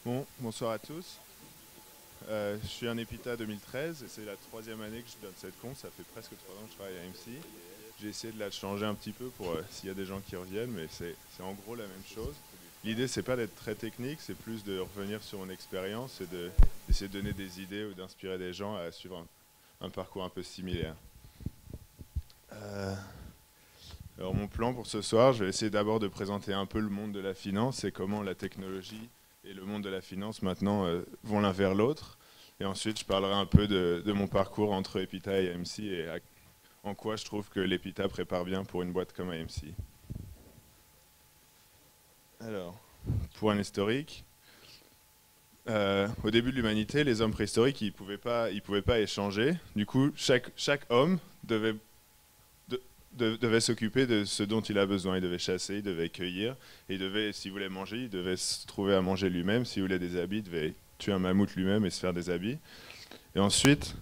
Bon, bonsoir à tous. Je suis un EPITA 2013 et c'est la troisième année que je donne cette conf. Ça fait presque 3 ans que je travaille à MC. J'ai essayé de la changer un petit peu pour s'il y a des gens qui reviennent, mais c'est en gros la même chose. L'idée, c'est pas d'être très technique, c'est plus de revenir sur mon expérience et d'essayer de donner des idées ou d'inspirer des gens à suivre un parcours un peu similaire. Euh, alors mon plan pour ce soir, je vais essayer d'abord de présenter un peu le monde de la finance et comment la technologie et le monde de la finance maintenant vont l'un vers l'autre. Et ensuite, je parlerai un peu de mon parcours entre Epita et AMC et en quoi je trouve que l'Epita prépare bien pour une boîte comme AMC. Alors, pour un historique, au début de l'humanité, les hommes préhistoriques, ils pouvaient pas échanger. Du coup, chaque homme devait s'occuper de ce dont il a besoin. Il devait chasser, il devait cueillir, et il devait, s'il voulait manger, il devait se trouver à manger lui-même. S'il voulait des habits, il devait tuer un mammouth lui-même et se faire des habits. Et ensuite,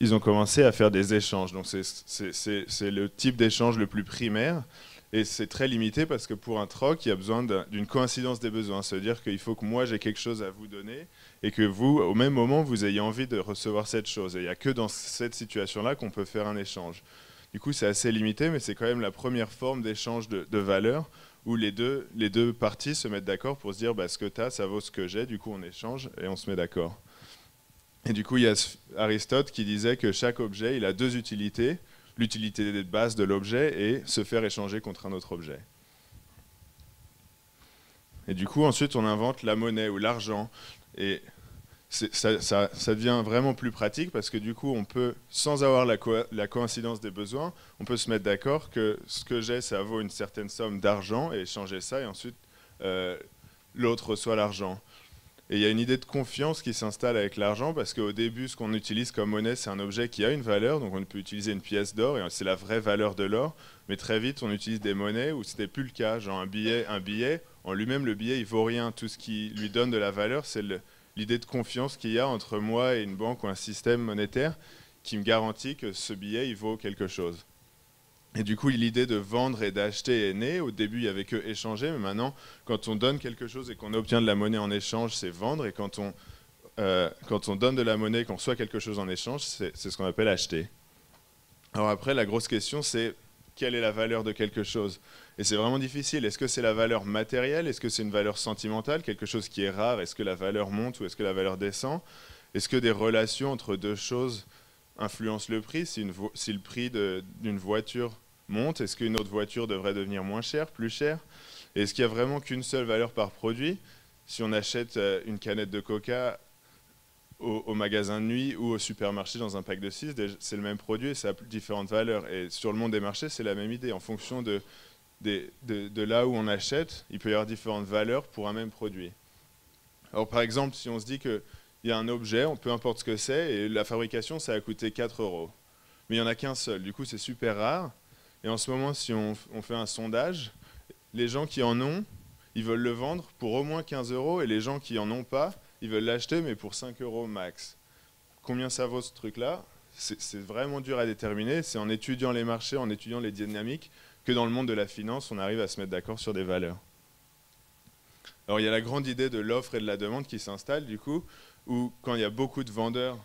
ils ont commencé à faire des échanges. Donc c'est le type d'échange le plus primaire. Et c'est très limité parce que pour un troc, il y a besoin d'une coïncidence des besoins. Ça veut dire qu'il faut que moi j'ai quelque chose à vous donner et que vous, au même moment, vous ayez envie de recevoir cette chose. Et il n'y a que dans cette situation-là qu'on peut faire un échange. Du coup, c'est assez limité, mais c'est quand même la première forme d'échange de valeurs où les deux parties se mettent d'accord pour se dire bah, ce que tu as, ça vaut ce que j'ai. Du coup, on échange et on se met d'accord. Et du coup, il y a Aristote qui disait que chaque objet, il a deux utilités. L'utilité de base de l'objet et se faire échanger contre un autre objet. Et du coup, ensuite, on invente la monnaie ou l'argent. Et ça devient vraiment plus pratique parce que du coup, on peut, sans avoir la coïncidence des besoins, on peut se mettre d'accord que ce que j'ai, ça vaut une certaine somme d'argent et échanger ça, et ensuite, euh, l'autre reçoit l'argent. Et il y a une idée de confiance qui s'installe avec l'argent parce qu'au début, ce qu'on utilise comme monnaie, c'est un objet qui a une valeur. Donc on peut utiliser une pièce d'or et c'est la vraie valeur de l'or. Mais très vite, on utilise des monnaies où c'était plus le cas. Genre un billet, en lui-même, le billet, il vaut rien. Tout ce qui lui donne de la valeur, c'est l'idée de confiance qu'il y a entre moi et une banque ou un système monétaire qui me garantit que ce billet, il vaut quelque chose. Et du coup, l'idée de vendre et d'acheter est née. Au début, il n'y avait que échanger, mais maintenant, quand on donne quelque chose et qu'on obtient de la monnaie en échange, c'est vendre. Et quand on donne de la monnaie et qu'on reçoit quelque chose en échange, c'est ce qu'on appelle acheter. Alors après, la grosse question, c'est quelle est la valeur de quelque chose? Et c'est vraiment difficile. Est-ce que c'est la valeur matérielle? Est-ce que c'est une valeur sentimentale? Quelque chose qui est rare? Est-ce que la valeur monte ou est-ce que la valeur descend? Est-ce que des relations entre deux choses influencent le prix? Si le prix d'une voiture monte, est-ce qu'une autre voiture devrait devenir moins chère, plus chère? Et est-ce qu'il n'y a vraiment qu'une seule valeur par produit? Si on achète une canette de coca au magasin de nuit ou au supermarché dans un pack de 6, c'est le même produit et ça a différentes valeurs. Et sur le monde des marchés, c'est la même idée. En fonction de là où on achète, il peut y avoir différentes valeurs pour un même produit. Alors par exemple, si on se dit qu'il y a un objet, peu importe ce que c'est, et la fabrication, ça a coûté 4 euros. Mais il n'y en a qu'un seul. Du coup, c'est super rare. Et en ce moment, si on fait un sondage, les gens qui en ont, ils veulent le vendre pour au moins 15 euros, et les gens qui en ont pas, ils veulent l'acheter, mais pour 5 euros max. Combien ça vaut ce truc-là? C'est vraiment dur à déterminer. C'est en étudiant les marchés, en étudiant les dynamiques, que dans le monde de la finance, on arrive à se mettre d'accord sur des valeurs. Alors il y a la grande idée de l'offre et de la demande qui s'installe, du coup, où quand il y a beaucoup de vendeurs,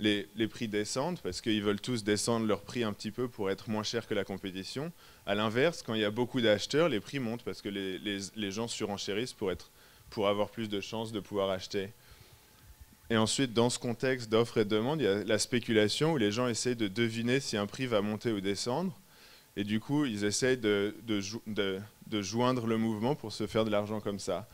les prix descendent parce qu'ils veulent tous descendre leur prix un petit peu pour être moins cher que la compétition. À l'inverse, quand il y a beaucoup d'acheteurs, les prix montent parce que les gens surenchérissent pour avoir plus de chances de pouvoir acheter. Et ensuite, dans ce contexte d'offre et de demande, il y a la spéculation où les gens essayent de deviner si un prix va monter ou descendre. Et du coup, ils essayent de joindre le mouvement pour se faire de l'argent comme ça.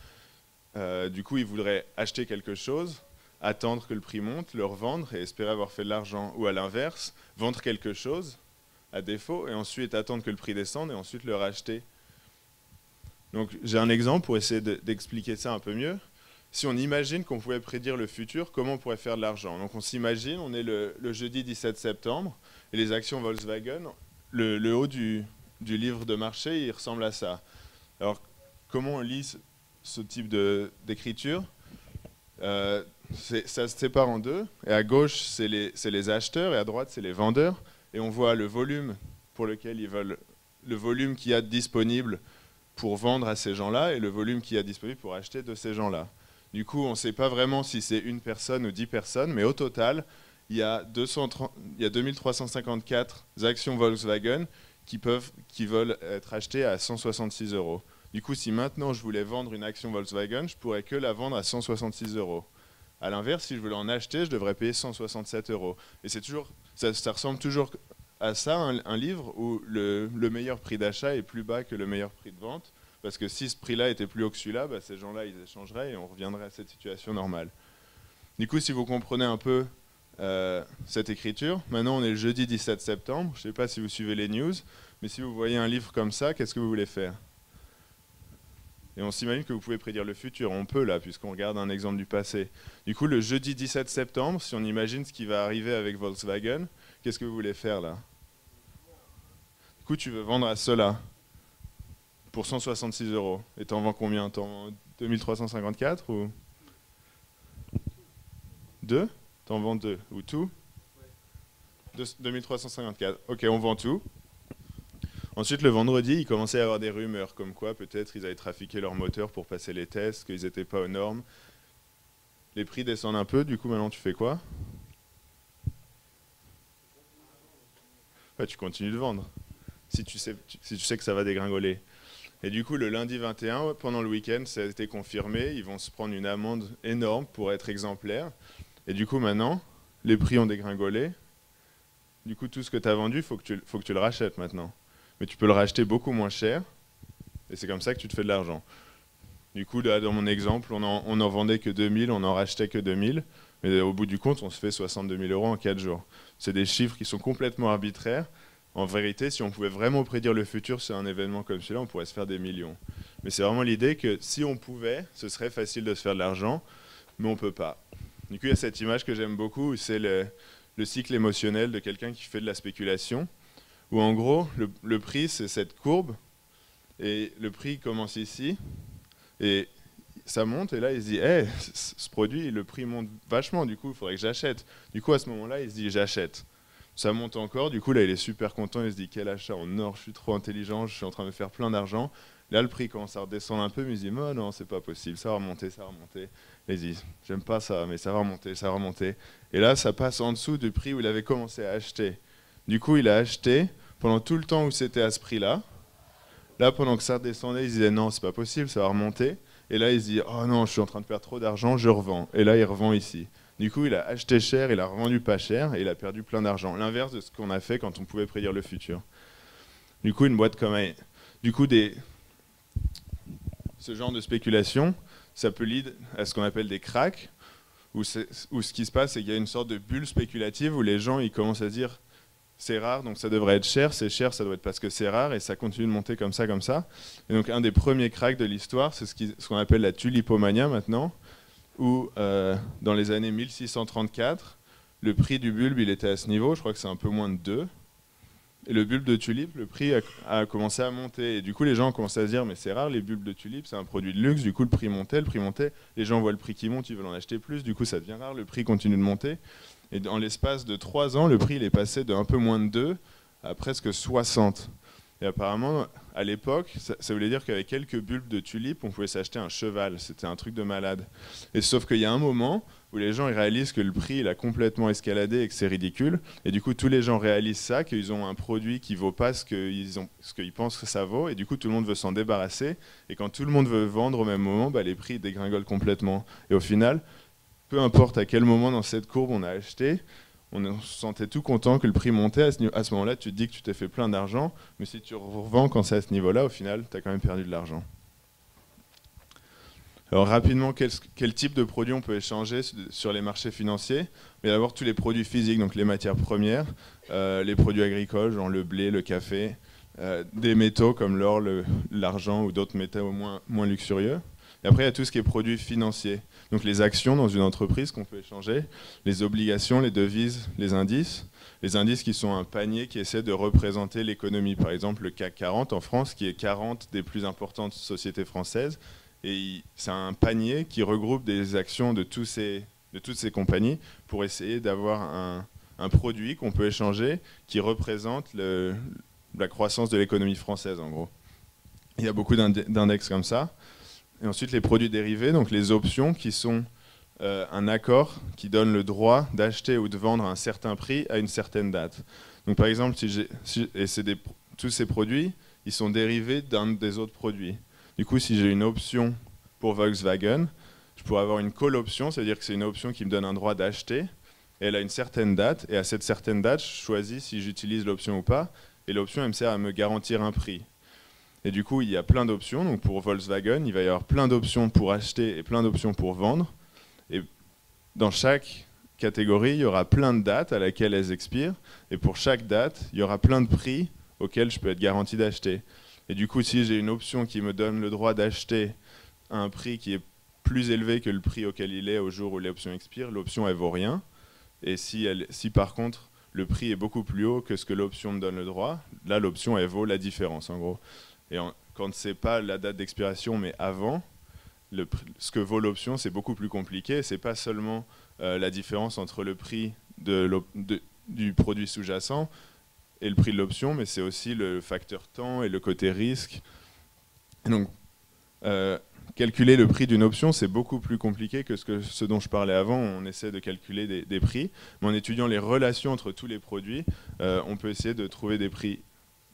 Du coup, ils voudraient acheter quelque chose, attendre que le prix monte, le revendre et espérer avoir fait de l'argent. Ou à l'inverse, vendre quelque chose à défaut et ensuite attendre que le prix descende et ensuite le racheter. Donc j'ai un exemple pour essayer d'expliquer ça un peu mieux. Si on imagine qu'on pouvait prédire le futur, comment on pourrait faire de l'argent? Donc on s'imagine, on est le jeudi 17 septembre et les actions Volkswagen, le haut du livre de marché, il ressemble à ça. Alors comment on lit ce type d'écriture? Ça se sépare en deux, et à gauche c'est les acheteurs et à droite c'est les vendeurs, et on voit le volume pour lequel ils veulent, le volume qu'il y a disponible pour vendre à ces gens-là et le volume qu'il y a disponible pour acheter de ces gens-là. Du coup, on ne sait pas vraiment si c'est une personne ou 10 personnes, mais au total, il y a 2354 actions Volkswagen qui veulent être achetées à 166 euros. Du coup, si maintenant je voulais vendre une action Volkswagen, je pourrais que la vendre à 166 euros. A l'inverse, si je voulais en acheter, je devrais payer 167 euros. Et ça ressemble toujours à ça, un livre où le meilleur prix d'achat est plus bas que le meilleur prix de vente. Parce que si ce prix-là était plus haut que celui-là, bah, ces gens-là, ils échangeraient et on reviendrait à cette situation normale. Du coup, si vous comprenez un peu cette écriture, maintenant on est le jeudi 17 septembre, je ne sais pas si vous suivez les news, mais si vous voyez un livre comme ça, qu'est-ce que vous voulez faire? Et on s'imagine que vous pouvez prédire le futur, on peut là, puisqu'on regarde un exemple du passé. Du coup, le jeudi 17 septembre, si on imagine ce qui va arriver avec Volkswagen, qu'est-ce que vous voulez faire là? Du coup, tu veux vendre à cela pour 166 euros. Et t'en vends combien? T'en vends 2354 ou 2? T'en vends 2 ou tout? 2354. Ok, on vend tout. Ensuite, le vendredi, il commençait à y avoir des rumeurs, comme quoi peut-être ils avaient trafiqué leur moteur pour passer les tests, qu'ils n'étaient pas aux normes. Les prix descendent un peu, du coup maintenant tu fais quoi? Tu continues de vendre, si tu sais que ça va dégringoler. Et du coup, le lundi 21, pendant le week-end, ça a été confirmé, ils vont se prendre une amende énorme pour être exemplaires. Et du coup, maintenant, les prix ont dégringolé. Du coup, tout ce que tu as vendu, faut que tu le rachètes maintenant. Mais tu peux le racheter beaucoup moins cher, et c'est comme ça que tu te fais de l'argent. Du coup, là, dans mon exemple, on en vendait que 2000, on en rachetait que 2000, mais au bout du compte, on se fait 62 000 euros en 4 jours. C'est des chiffres qui sont complètement arbitraires. En vérité, si on pouvait vraiment prédire le futur sur un événement comme celui-là, on pourrait se faire des millions. Mais c'est vraiment l'idée que si on pouvait, ce serait facile de se faire de l'argent, mais on ne peut pas. Du coup, il y a cette image que j'aime beaucoup, c'est le cycle émotionnel de quelqu'un qui fait de la spéculation, où en gros, le prix, c'est cette courbe, et le prix commence ici, et ça monte, et là, il se dit, hey, ce produit, le prix monte vachement, du coup, il faudrait que j'achète. Du coup, à ce moment-là, il se dit, j'achète. Ça monte encore, du coup, là, il est super content, il se dit, quel achat en or, je suis trop intelligent, je suis en train de me faire plein d'argent. Là, le prix commence à redescendre un peu, mais il se dit, oh, non, c'est pas possible, ça va remonter, ça va remonter. Et il se dit, j'aime pas ça, mais ça va remonter, ça va remonter. Et là, ça passe en dessous du prix où il avait commencé à acheter. Du coup, il a acheté pendant tout le temps où c'était à ce prix-là. Là, pendant que ça redescendait, il se disait, non, c'est pas possible, ça va remonter. Et là, il se dit, oh non, je suis en train de perdre trop d'argent, je revends. Et là, il revend ici. Du coup, il a acheté cher, il a revendu pas cher, et il a perdu plein d'argent. L'inverse de ce qu'on a fait quand on pouvait prédire le futur. Du coup, une boîte comme... Du coup, ce genre de spéculation, ça peut lead à ce qu'on appelle des cracks, où ce qui se passe, c'est qu'il y a une sorte de bulle spéculative où les gens ils commencent à se dire c'est rare, donc ça devrait être cher, c'est cher, ça doit être parce que c'est rare, et ça continue de monter comme ça, comme ça. Et donc un des premiers cracks de l'histoire, c'est ce qu'on appelle la tulipomania maintenant, où dans les années 1634, le prix du bulbe il était à ce niveau, je crois que c'est un peu moins de 2. Et le bulbe de tulipe, le prix a commencé à monter. Et du coup, les gens ont commencé à se dire, mais c'est rare, les bulbes de tulipe, c'est un produit de luxe. Du coup, le prix montait. Les gens voient le prix qui monte, ils veulent en acheter plus. Du coup, ça devient rare, le prix continue de monter. Et dans l'espace de 3 ans, le prix il est passé de un peu moins de 2 à presque 60. Et apparemment, à l'époque, ça voulait dire qu'avec quelques bulbes de tulipes, on pouvait s'acheter un cheval. C'était un truc de malade. Et sauf qu'il y a un moment où les gens ils réalisent que le prix il a complètement escaladé et que c'est ridicule. Et du coup, tous les gens réalisent ça, qu'ils ont un produit qui ne vaut pas ce qu'ils pensent que ça vaut. Et du coup, tout le monde veut s'en débarrasser. Et quand tout le monde veut vendre au même moment, bah, les prix dégringolent complètement. Et au final, peu importe à quel moment dans cette courbe on a acheté, on se sentait tout content que le prix montait. À ce moment-là, tu te dis que tu t'es fait plein d'argent. Mais si tu revends quand c'est à ce niveau-là, au final, tu as quand même perdu de l'argent. Alors rapidement, quel type de produits on peut échanger sur les marchés financiers? Mais d'abord tous les produits physiques, donc les matières premières, les produits agricoles, genre le blé, le café, des métaux comme l'or, l'argent ou d'autres métaux moins luxurieux. Et après, il y a tout ce qui est produits financiers. Donc les actions dans une entreprise qu'on peut échanger, les obligations, les devises, les indices. Les indices qui sont un panier qui essaie de représenter l'économie. Par exemple, le CAC 40 en France, qui est 40 des plus importantes sociétés françaises. Et c'est un panier qui regroupe des actions de toutes ces compagnies pour essayer d'avoir un produit qu'on peut échanger qui représente la croissance de l'économie française, en gros. Il y a beaucoup d'index comme ça. Et ensuite, les produits dérivés, donc les options qui sont un accord qui donne le droit d'acheter ou de vendre à un certain prix à une certaine date. Donc par exemple, tous ces produits, ils sont dérivés d'un des autres produits. Du coup, si j'ai une option pour Volkswagen, je pourrais avoir une call option, c'est-à-dire que c'est une option qui me donne un droit d'acheter, et elle a une certaine date, et à cette certaine date, je choisis si j'utilise l'option ou pas, et l'option, elle me sert à me garantir un prix. Et du coup, il y a plein d'options. Donc pour Volkswagen, il va y avoir plein d'options pour acheter et plein d'options pour vendre. Et dans chaque catégorie, il y aura plein de dates à laquelle elles expirent. Et pour chaque date, il y aura plein de prix auxquels je peux être garanti d'acheter. Et du coup, si j'ai une option qui me donne le droit d'acheter à un prix qui est plus élevé que le prix auquel il est au jour où l'option expire, l'option, elle vaut rien. Et si par contre, le prix est beaucoup plus haut que ce que l'option me donne le droit, là, l'option, elle vaut la différence, en gros. Et quand ce n'est pas la date d'expiration, mais avant, ce que vaut l'option, c'est beaucoup plus compliqué. Ce n'est pas seulement la différence entre le prix du produit sous-jacent et le prix de l'option, mais c'est aussi le facteur temps et le côté risque. Et donc, calculer le prix d'une option, c'est beaucoup plus compliqué que ce dont je parlais avant. On essaie de calculer des prix, mais en étudiant les relations entre tous les produits, on peut essayer de trouver des prix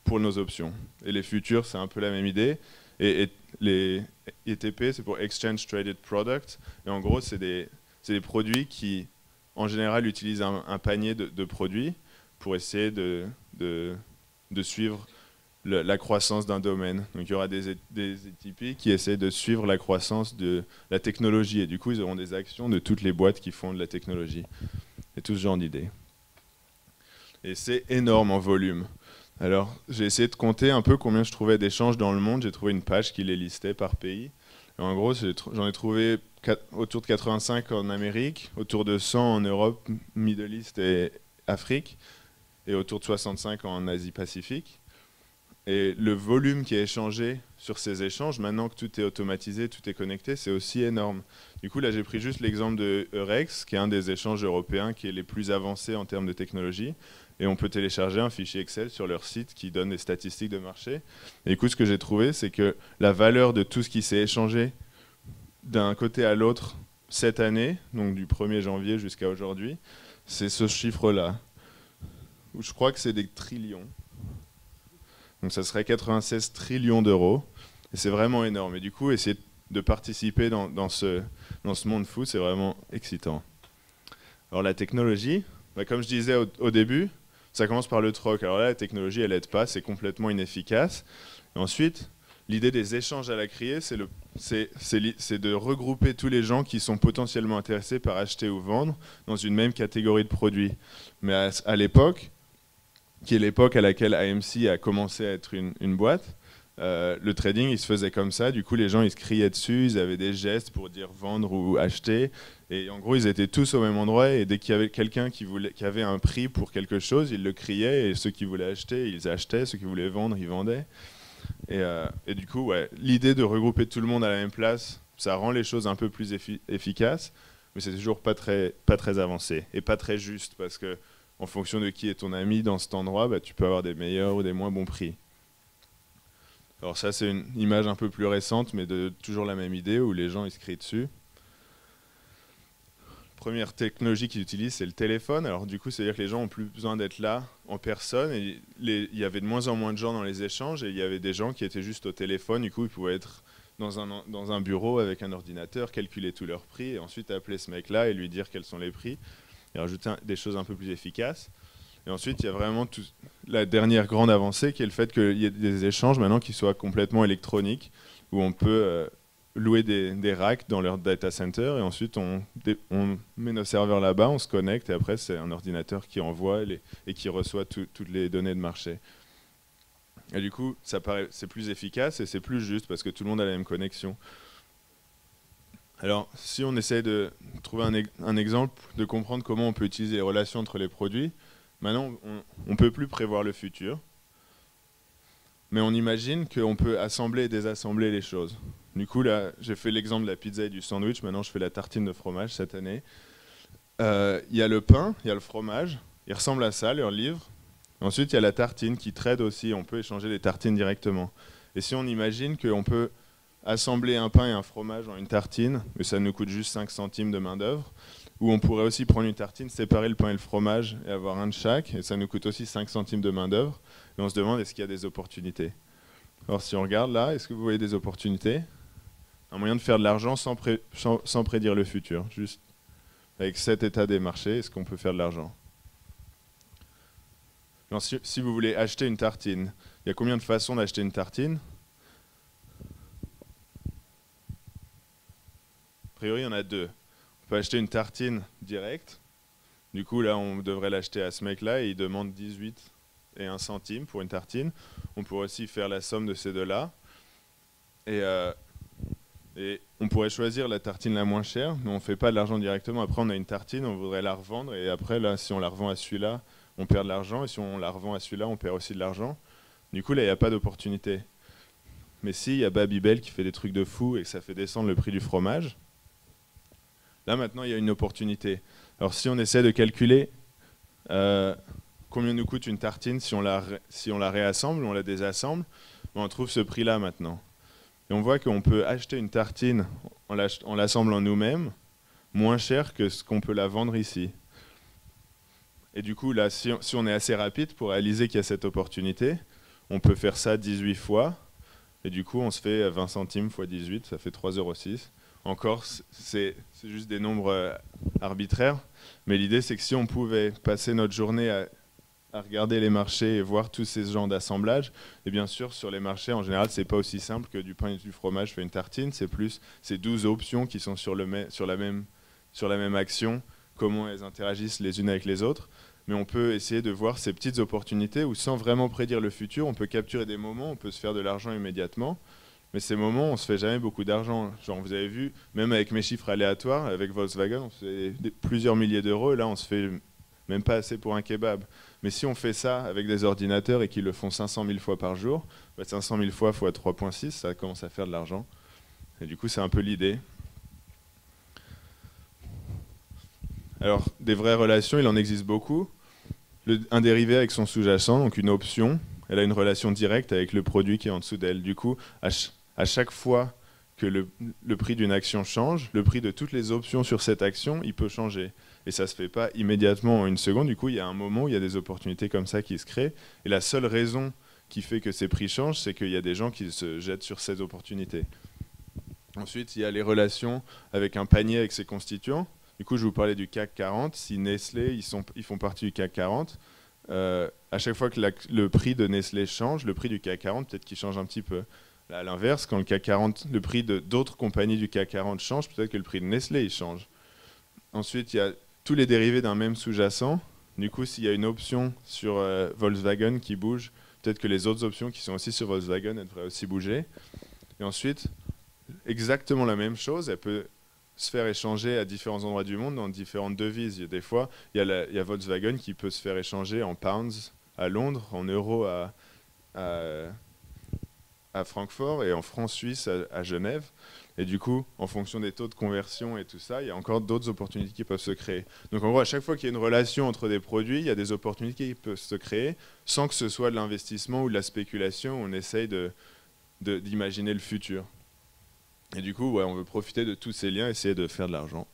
pour nos options. Et les futurs, c'est un peu la même idée. Et les ETP, c'est pour Exchange Traded Product. Et en gros, c'est des produits qui, en général, utilisent un panier de produits pour essayer de suivre la croissance d'un domaine. Donc il y aura des ETP qui essaient de suivre la croissance de la technologie. Et du coup, ils auront des actions de toutes les boîtes qui font de la technologie. Et tout ce genre d'idées. Et c'est énorme en volume. Alors, j'ai essayé de compter un peu combien je trouvais d'échanges dans le monde. J'ai trouvé une page qui les listait par pays. Et en gros, j'en ai trouvé autour de 85 en Amérique, autour de 100 en Europe, Middle East et Afrique, et autour de 65 en Asie-Pacifique. Et le volume qui est échangé sur ces échanges, maintenant que tout est automatisé, tout est connecté, c'est aussi énorme. Du coup, là, j'ai pris juste l'exemple de Eurex, qui est un des échanges européens qui est les plus avancés en termes de technologie. Et on peut télécharger un fichier Excel sur leur site qui donne des statistiques de marché. Et du coup, ce que j'ai trouvé, c'est que la valeur de tout ce qui s'est échangé d'un côté à l'autre cette année, donc du 1er janvier jusqu'à aujourd'hui, c'est ce chiffre-là. Je crois que c'est des trillions. Donc ça serait 96 trillions d'euros. Et c'est vraiment énorme. Et du coup, essayer de participer dans ce monde fou, c'est vraiment excitant. Alors la technologie, comme je disais au début, ça commence par le troc. Alors là, la technologie, elle n'aide pas, c'est complètement inefficace. Et ensuite, l'idée des échanges à la criée, c'est de regrouper tous les gens qui sont potentiellement intéressés par acheter ou vendre dans une même catégorie de produits. Mais à l'époque, qui est l'époque à laquelle AMC a commencé à être une boîte, le trading, il se faisait comme ça. Du coup, les gens, ils se criaient dessus, ils avaient des gestes pour dire vendre ou acheter. Et en gros, ils étaient tous au même endroit. Et dès qu'il y avait quelqu'un qui avait un prix pour quelque chose, ils le criaient. Et ceux qui voulaient acheter, ils achetaient. Ceux qui voulaient vendre, ils vendaient. Et du coup, ouais, l'idée de regrouper tout le monde à la même place, ça rend les choses un peu plus efficaces. Mais c'est toujours pas très avancé et pas très juste. Parce que en fonction de qui est ton ami dans cet endroit, bah, tu peux avoir des meilleurs ou des moins bons prix. Alors ça, c'est une image un peu plus récente, mais de toujours la même idée, où les gens ils se crient dessus. Première technologie qu'ils utilisent, c'est le téléphone. Alors du coup, c'est-à-dire que les gens ont plus besoin d'être là en personne. Et il y avait de moins en moins de gens dans les échanges, et il y avait des gens qui étaient juste au téléphone. Du coup, ils pouvaient être dans un bureau avec un ordinateur, calculer tous leurs prix, et ensuite appeler ce mec-là et lui dire quels sont les prix, et rajouter des choses un peu plus efficaces. Et ensuite, il y a vraiment la dernière grande avancée qui est le fait qu'il y ait des échanges maintenant qui soient complètement électroniques, où on peut louer des racks dans leur data center et ensuite on met nos serveurs là-bas, on se connecte et après c'est un ordinateur qui envoie et qui reçoit toutes les données de marché. Et du coup, c'est plus efficace et c'est plus juste parce que tout le monde a la même connexion. Alors, si on essaie de trouver un exemple de comprendre comment on peut utiliser les relations entre les produits, maintenant, on ne peut plus prévoir le futur, mais on imagine qu'on peut assembler et désassembler les choses. Du coup, là, j'ai fait l'exemple de la pizza et du sandwich. Maintenant, je fais la tartine de fromage cette année. Il y a le pain, il y a le fromage. Ils ressemblent à ça, leur livre. Ensuite, il y a la tartine qui trade aussi. On peut échanger les tartines directement. Et si on imagine qu'on peut assembler un pain et un fromage en une tartine, mais ça nous coûte juste 5 centimes de main-d'œuvre. Ou on pourrait aussi prendre une tartine, séparer le pain et le fromage et avoir un de chaque, et ça nous coûte aussi 5 centimes de main-d'œuvre. Et on se demande est-ce qu'il y a des opportunités. Alors si on regarde là, est-ce que vous voyez des opportunités? Un moyen de faire de l'argent sans prédire le futur, juste avec cet état des marchés, est-ce qu'on peut faire de l'argent? Si vous voulez acheter une tartine, il y a combien de façons d'acheter une tartine? A priori, il y en a deux. On peut acheter une tartine directe. Du coup, là, on devrait l'acheter à ce mec-là et il demande 18 et 1 centime pour une tartine. On pourrait aussi faire la somme de ces deux-là. Et on pourrait choisir la tartine la moins chère, mais on ne fait pas de l'argent directement. Après, on a une tartine, on voudrait la revendre. Et après, là, si on la revend à celui-là, on perd de l'argent. Et si on la revend à celui-là, on perd aussi de l'argent. Du coup, là, il n'y a pas d'opportunité. Mais si, il y a Babybel qui fait des trucs de fou et que ça fait descendre le prix du fromage. Là, maintenant, il y a une opportunité. Alors, si on essaie de calculer combien nous coûte une tartine si on la réassemble, on la désassemble, on trouve ce prix-là maintenant. Et on voit qu'on peut acheter une tartine en l'assemblant nous-mêmes, moins cher que ce qu'on peut la vendre ici. Et du coup, là, si on est assez rapide pour réaliser qu'il y a cette opportunité, on peut faire ça 18 fois. Et du coup, on se fait 20 centimes fois 18, ça fait 3,06 €. Encore, c'est juste des nombres arbitraires. Mais l'idée, c'est que si on pouvait passer notre journée à regarder les marchés et voir tous ces genres d'assemblage, et bien sûr, sur les marchés, en général, c'est pas aussi simple que du pain et du fromage fait une tartine. C'est 12 options qui sont sur la même action, comment elles interagissent les unes avec les autres. Mais on peut essayer de voir ces petites opportunités où, sans vraiment prédire le futur, on peut capturer des moments, on peut se faire de l'argent immédiatement. Mais ces moments, on ne se fait jamais beaucoup d'argent. Genre, vous avez vu, même avec mes chiffres aléatoires, avec Volkswagen, on se fait plusieurs milliers d'euros, et là, on se fait même pas assez pour un kebab. Mais si on fait ça avec des ordinateurs et qu'ils le font 500 000 fois par jour, 500 000 fois fois 3,6, ça commence à faire de l'argent. Et du coup, c'est un peu l'idée. Alors, des vraies relations, il en existe beaucoup. Un dérivé avec son sous-jacent, donc une option, elle a une relation directe avec le produit qui est en dessous d'elle. Du coup, à chaque fois que le prix d'une action change, le prix de toutes les options sur cette action, il peut changer. Et ça ne se fait pas immédiatement en une seconde. Du coup, il y a un moment où il y a des opportunités comme ça qui se créent. Et la seule raison qui fait que ces prix changent, c'est qu'il y a des gens qui se jettent sur ces opportunités. Ensuite, il y a les relations avec un panier avec ses constituants. Du coup, je vous parlais du CAC 40. Si Nestlé, ils font partie du CAC 40, à chaque fois que le prix de Nestlé change, le prix du CAC 40, peut-être qu'il change un petit peu. Là, à l'inverse, quand le prix d'autres compagnies du CAC 40 change, peut-être que le prix de Nestlé il change. Ensuite, il y a tous les dérivés d'un même sous-jacent. Du coup, s'il y a une option sur Volkswagen qui bouge, peut-être que les autres options qui sont aussi sur Volkswagen, elles devraient aussi bouger. Et ensuite, exactement la même chose, elle peut se faire échanger à différents endroits du monde dans différentes devises. Des fois, il y a Volkswagen qui peut se faire échanger en pounds à Londres, en euros à Francfort et en francs suisses à Genève. Et du coup, en fonction des taux de conversion et tout ça, il y a encore d'autres opportunités qui peuvent se créer. Donc en gros, à chaque fois qu'il y a une relation entre des produits, il y a des opportunités qui peuvent se créer sans que ce soit de l'investissement ou de la spéculation. On essaye d'imaginer le futur. Et du coup, on veut profiter de tous ces liens, essayer de faire de l'argent.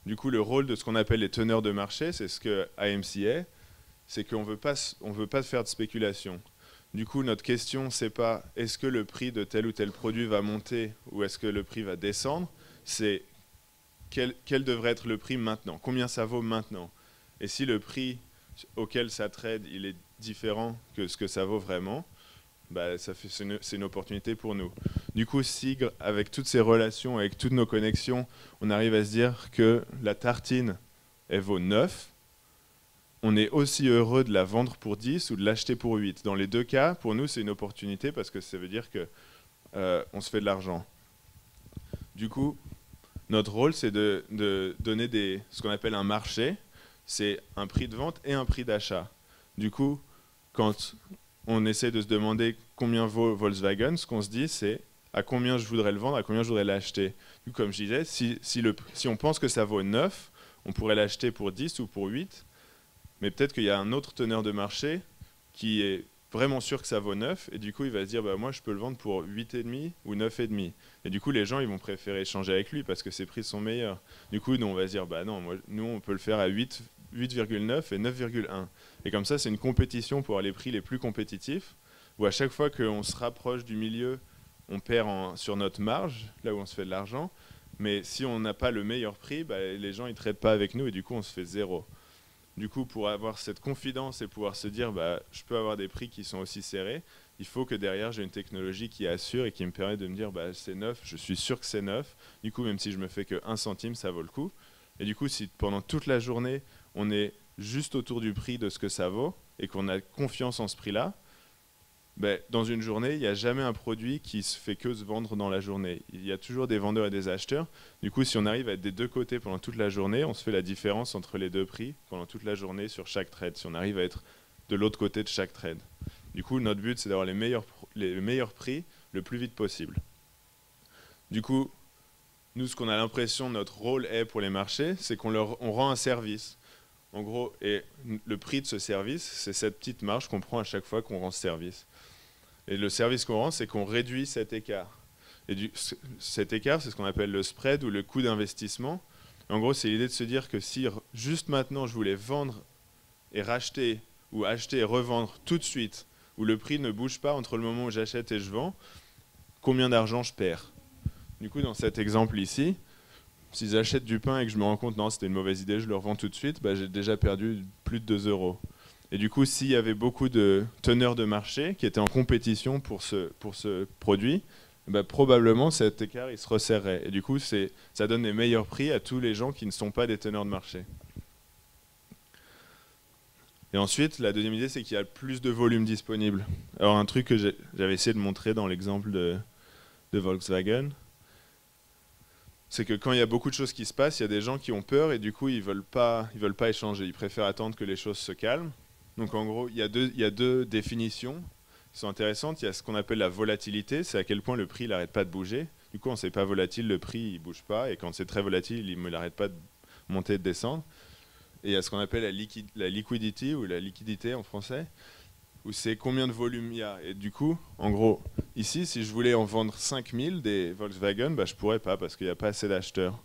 Du coup, le rôle de ce qu'on appelle les teneurs de marché, c'est ce que AMC est, c'est qu'on veut pas faire de spéculation. Du coup, notre question, c'est pas est-ce que le prix de tel ou tel produit va monter ou est-ce que le prix va descendre, c'est quel devrait être le prix maintenant, combien ça vaut maintenant. Et si le prix auquel ça trade, il est différent que ce que ça vaut vraiment, c'est une opportunité pour nous. Du coup, si avec toutes ces relations, avec toutes nos connexions, on arrive à se dire que la tartine, elle vaut 9, on est aussi heureux de la vendre pour 10 ou de l'acheter pour 8. Dans les deux cas, pour nous, c'est une opportunité parce que ça veut dire qu'on se fait de l'argent. Du coup, notre rôle, c'est de donner ce qu'on appelle un marché. C'est un prix de vente et un prix d'achat. Du coup, quand on essaie de se demander combien vaut Volkswagen, ce qu'on se dit, c'est à combien je voudrais le vendre, à combien je voudrais l'acheter. Comme je disais, si on pense que ça vaut 9, on pourrait l'acheter pour 10 ou pour 8, mais peut-être qu'il y a un autre teneur de marché qui est vraiment sûr que ça vaut 9, et du coup il va se dire bah, moi je peux le vendre pour 8,5 ou 9,5. Et du coup les gens ils vont préférer échanger avec lui parce que ses prix sont meilleurs. Du coup nous on va se dire bah non, nous on peut le faire à 8,9 et 9,1. Et comme ça c'est une compétition pour les prix les plus compétitifs, où à chaque fois qu'on se rapproche du milieu, on perd sur notre marge, là où on se fait de l'argent. Mais si on n'a pas le meilleur prix, bah, les gens ils traitent pas avec nous et du coup on se fait zéro. Du coup, pour avoir cette confidence et pouvoir se dire bah, je peux avoir des prix qui sont aussi serrés, il faut que derrière j'ai une technologie qui assure et qui me permet de me dire bah, c'est neuf, je suis sûr que c'est neuf. Du coup, même si je me fais que 1 centime, ça vaut le coup. Et du coup, si pendant toute la journée, on est juste autour du prix de ce que ça vaut et qu'on a confiance en ce prix-là, ben, dans une journée, il n'y a jamais un produit qui se fait que se vendre dans la journée. Il y a toujours des vendeurs et des acheteurs. Du coup, si on arrive à être des deux côtés pendant toute la journée, on se fait la différence entre les deux prix pendant toute la journée sur chaque trade, si on arrive à être de l'autre côté de chaque trade. Du coup, notre but, c'est d'avoir les meilleurs prix le plus vite possible. Du coup, nous, ce qu'on a l'impression notre rôle est pour les marchés, c'est on rend un service. En gros, et le prix de ce service, c'est cette petite marge qu'on prend à chaque fois qu'on rend ce service. Et le service qu'on rend, c'est qu'on réduit cet écart. Et cet écart, c'est ce qu'on appelle le spread ou le coût d'investissement. En gros, c'est l'idée de se dire que si juste maintenant je voulais vendre et racheter, ou acheter et revendre tout de suite, où le prix ne bouge pas entre le moment où j'achète et je vends, combien d'argent je perds? Du coup, dans cet exemple ici, si j'achète du pain et que je me rends compte non, c'était une mauvaise idée, je le revends tout de suite, bah, j'ai déjà perdu plus de 2 euros. Et du coup, s'il y avait beaucoup de teneurs de marché qui étaient en compétition pour ce produit, bah, probablement cet écart il se resserrerait. Et du coup, ça donne les meilleurs prix à tous les gens qui ne sont pas des teneurs de marché. Et ensuite, la deuxième idée, c'est qu'il y a plus de volume disponible. Alors un truc que j'avais essayé de montrer dans l'exemple de Volkswagen, c'est que quand il y a beaucoup de choses qui se passent, il y a des gens qui ont peur et du coup, ils veulent pas échanger. Ils préfèrent attendre que les choses se calment. Donc en gros, il y a deux définitions qui sont intéressantes. Il y a ce qu'on appelle la volatilité, c'est à quel point le prix n'arrête pas de bouger. Du coup, quand c'est pas volatile, le prix ne bouge pas. Et quand c'est très volatile, il n'arrête pas de monter et de descendre. Et il y a ce qu'on appelle la liquidity, ou la liquidité en français, où c'est combien de volume il y a. Et du coup, en gros, ici, si je voulais en vendre 5000 des Volkswagen, bah, je ne pourrais pas parce qu'il n'y a pas assez d'acheteurs.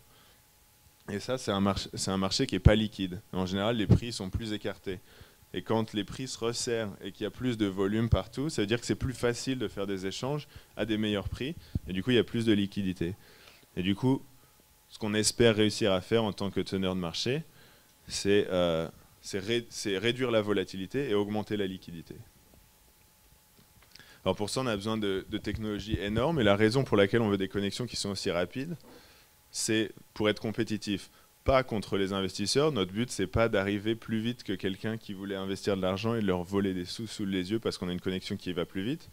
Et ça, c'est un marché qui n'est pas liquide. En général, les prix sont plus écartés. Et quand les prix se resserrent et qu'il y a plus de volume partout, ça veut dire que c'est plus facile de faire des échanges à des meilleurs prix. Et du coup, il y a plus de liquidité. Et du coup, ce qu'on espère réussir à faire en tant que teneur de marché, c'est réduire la volatilité et augmenter la liquidité. Alors pour ça, on a besoin de technologies énormes. Et la raison pour laquelle on veut des connexions qui sont aussi rapides, c'est pour être compétitif. Pas contre les investisseurs. Notre but, c'est pas d'arriver plus vite que quelqu'un qui voulait investir de l'argent et de leur voler des sous les yeux parce qu'on a une connexion qui va plus vite.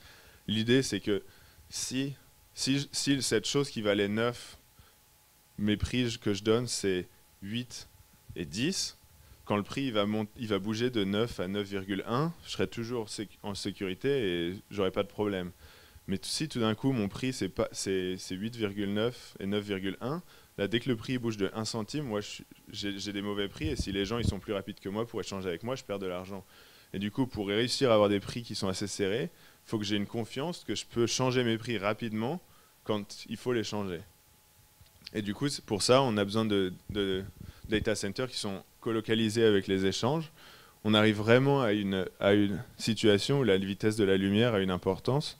L'idée, c'est que si cette chose qui valait 9, mes prix que je donne, c'est 8 et 10, quand le prix il va bouger de 9 à 9,1, je serai toujours en sécurité et j'aurai pas de problème. Mais si tout d'un coup mon prix c'est 8,9 et 9,1, là dès que le prix bouge de 1 centime, moi j'ai des mauvais prix et si les gens ils sont plus rapides que moi pour échanger avec moi, je perds de l'argent. Et du coup, pour réussir à avoir des prix qui sont assez serrés, il faut que j'ai une confiance que je peux changer mes prix rapidement quand il faut les changer. Et du coup, pour ça, on a besoin de data centers qui sont colocalisés avec les échanges. On arrive vraiment à une situation où la vitesse de la lumière a une importance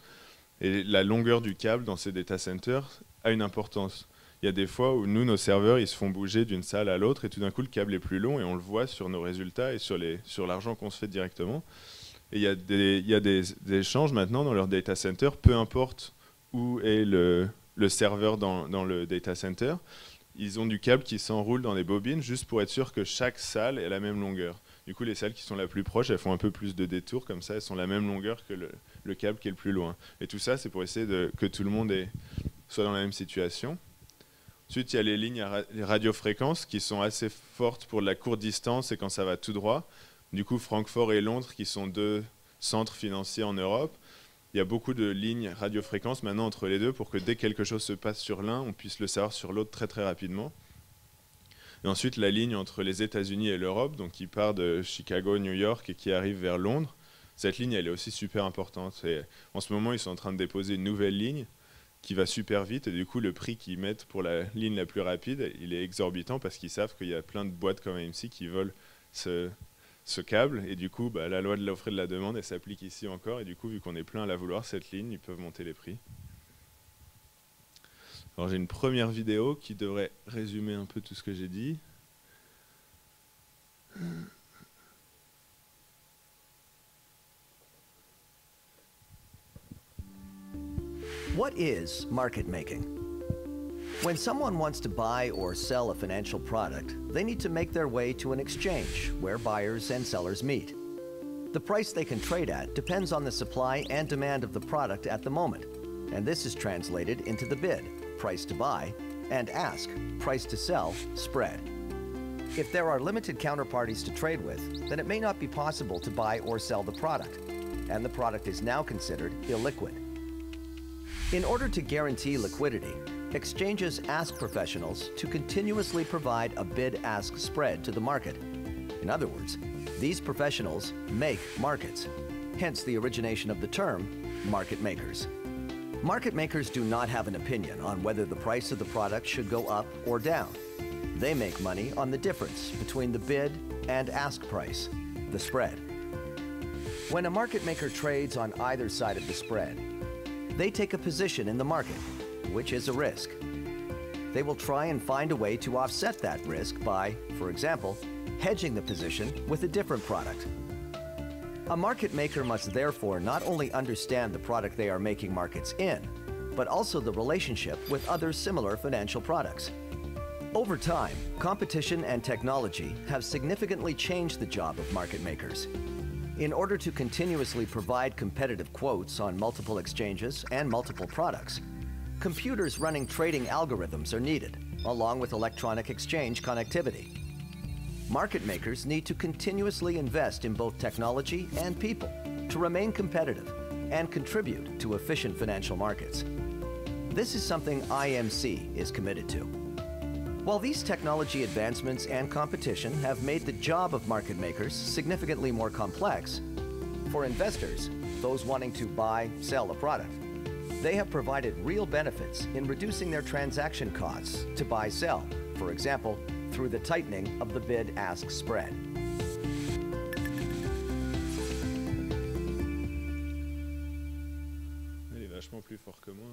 et la longueur du câble dans ces data centers a une importance. Il y a des fois où nous, nos serveurs, ils se font bouger d'une salle à l'autre et tout d'un coup, le câble est plus long et on le voit sur nos résultats et sur l'argent qu'on se fait directement. Et il y a des échanges maintenant dans leur data center, peu importe où est le serveur dans le data center. Ils ont du câble qui s'enroule dans des bobines juste pour être sûr que chaque salle est la même longueur. Du coup, les salles qui sont la plus proches, elles font un peu plus de détours, comme ça, elles sont la même longueur que le câble qui est le plus loin. Et tout ça, c'est pour essayer que tout le monde soit dans la même situation. Ensuite, il y a les lignes à radiofréquence qui sont assez fortes pour de la courte distance et quand ça va tout droit. Du coup, Francfort et Londres, qui sont deux centres financiers en Europe, il y a beaucoup de lignes radiofréquences maintenant entre les deux pour que dès que quelque chose se passe sur l'un, on puisse le savoir sur l'autre très très rapidement. Et ensuite, la ligne entre les États-Unis et l'Europe, donc qui part de Chicago, New York et qui arrive vers Londres, cette ligne, elle est aussi super importante. Et en ce moment, ils sont en train de déposer une nouvelle ligne qui va super vite, et du coup, le prix qu'ils mettent pour la ligne la plus rapide, il est exorbitant parce qu'ils savent qu'il y a plein de boîtes comme AMC qui veulent ce câble, et du coup, la loi de l'offre et de la demande, elle s'applique ici encore, et du coup, vu qu'on est plein à la vouloir, cette ligne, ils peuvent monter les prix. Alors j'ai une première vidéo qui devrait résumer un peu tout ce que j'ai dit. What is market making? When someone wants to buy or sell a financial product, they need to make their way to an exchange where buyers and sellers meet. The price they can trade at depends on the supply and demand of the product at the moment, and this is translated into the bid, price to buy, and ask, price to sell, spread. If there are limited counterparties to trade with, then it may not be possible to buy or sell the product, and the product is now considered illiquid. In order to guarantee liquidity, exchanges ask professionals to continuously provide a bid-ask spread to the market. In other words, these professionals make markets, hence the origination of the term market makers. Market makers do not have an opinion on whether the price of the product should go up or down. They make money on the difference between the bid and ask price, the spread. When a market maker trades on either side of the spread, they take a position in the market, which is a risk. They will try and find a way to offset that risk by, for example, hedging the position with a different product. A market maker must therefore not only understand the product they are making markets in, but also the relationship with other similar financial products. Over time, competition and technology have significantly changed the job of market makers. In order to continuously provide competitive quotes on multiple exchanges and multiple products, computers running trading algorithms are needed, along with electronic exchange connectivity. Market makers need to continuously invest in both technology and people to remain competitive and contribute to efficient financial markets. This is something IMC is committed to. While these technology advancements and competition have made the job of market makers significantly more complex, for investors, those wanting to buy, sell a product, they have provided real benefits in reducing their transaction costs to buy-sell, for example, through the tightening of the bid-ask spread. Il est vachement plus fort que moi.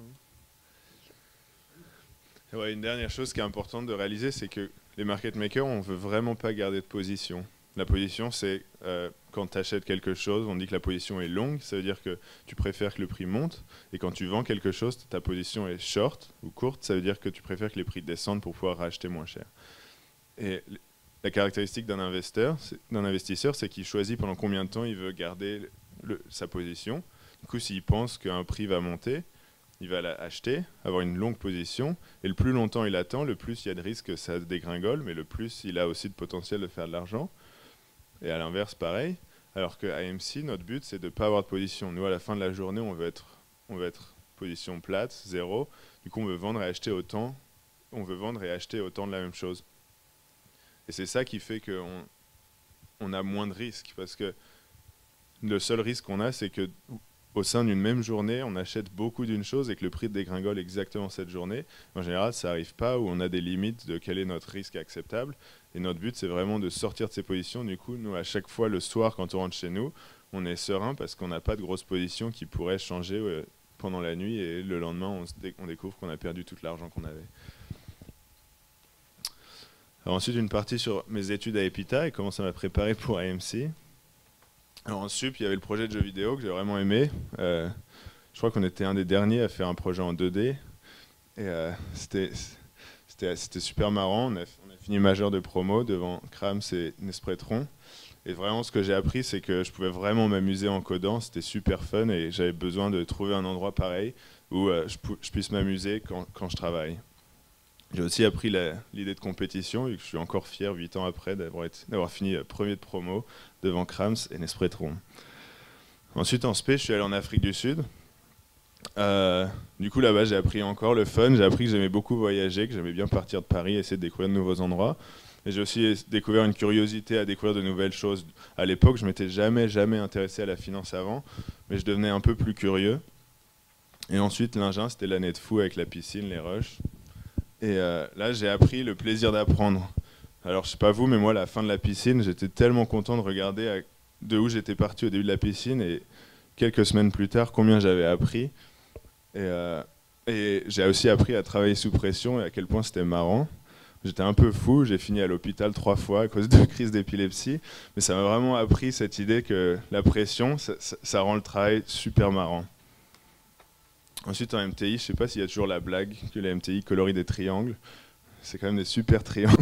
Ouais, une dernière chose qui est importante de réaliser, c'est que les market makers, on ne veut vraiment pas garder de position. La position, c'est quand tu achètes quelque chose, on dit que la position est longue, ça veut dire que tu préfères que le prix monte, et quand tu vends quelque chose, ta position est short ou courte, ça veut dire que tu préfères que les prix descendent pour pouvoir racheter moins cher. Et la caractéristique d'un investisseur, c'est qu'il choisit pendant combien de temps il veut garder sa position. Du coup, s'il pense qu'un prix va monter, il va l'acheter, avoir une longue position, et le plus longtemps il attend, le plus il y a de risque que ça dégringole, mais le plus il a aussi de potentiel de faire de l'argent. Et à l'inverse, pareil. Alors que AMC, notre but, c'est de ne pas avoir de position. Nous, à la fin de la journée, on veut être position plate, zéro. Du coup, on veut vendre et acheter autant. On veut vendre et acheter autant de la même chose. Et c'est ça qui fait qu'on a moins de risques, parce que le seul risque qu'on a, c'est que au sein d'une même journée, on achète beaucoup d'une chose et que le prix dégringole exactement cette journée. En général, ça n'arrive pas, où on a des limites de quel est notre risque acceptable. Et notre but, c'est vraiment de sortir de ces positions. Du coup, nous, à chaque fois, le soir, quand on rentre chez nous, on est serein parce qu'on n'a pas de grosses positions qui pourraient changer pendant la nuit. Et le lendemain, on découvre qu'on a perdu tout l'argent qu'on avait. Alors ensuite, une partie sur mes études à EPITA et comment ça m'a préparé pour AMC. Alors en sup, il y avait le projet de jeu vidéo que j'ai vraiment aimé. Je crois qu'on était un des derniers à faire un projet en 2D. Et c'était super marrant. On a fini majeur de promo devant Krams et Nespretron. Et vraiment, ce que j'ai appris, c'est que je pouvais vraiment m'amuser en codant. C'était super fun et j'avais besoin de trouver un endroit pareil où je puisse m'amuser quand je travaille. J'ai aussi appris l'idée de compétition et que je suis encore fier 8 ans après d'avoir fini premier de promo devant Krams et Nespretron. Ensuite en SP, je suis allé en Afrique du Sud Du coup, là-bas, j'ai appris encore le fun. J'ai appris que j'aimais beaucoup voyager, que j'aimais bien partir de Paris, essayer de découvrir de nouveaux endroits. Et j'ai aussi découvert une curiosité à découvrir de nouvelles choses. À l'époque, je m'étais jamais intéressé à la finance avant, mais je devenais un peu plus curieux. Et ensuite, l'ingénieur, c'était l'année de fou avec la piscine, les rushs. Et là, j'ai appris le plaisir d'apprendre. Alors, je sais pas vous, mais moi, à la fin de la piscine, j'étais tellement content de regarder de où j'étais parti au début de la piscine et quelques semaines plus tard, combien j'avais appris. Et j'ai aussi appris à travailler sous pression et à quel point c'était marrant. J'étais un peu fou, j'ai fini à l'hôpital 3 fois à cause de crises d'épilepsie, mais ça m'a vraiment appris cette idée que la pression, ça rend le travail super marrant. Ensuite, en MTI, je ne sais pas s'il y a toujours la blague que les MTI colorient des triangles. C'est quand même des super triangles.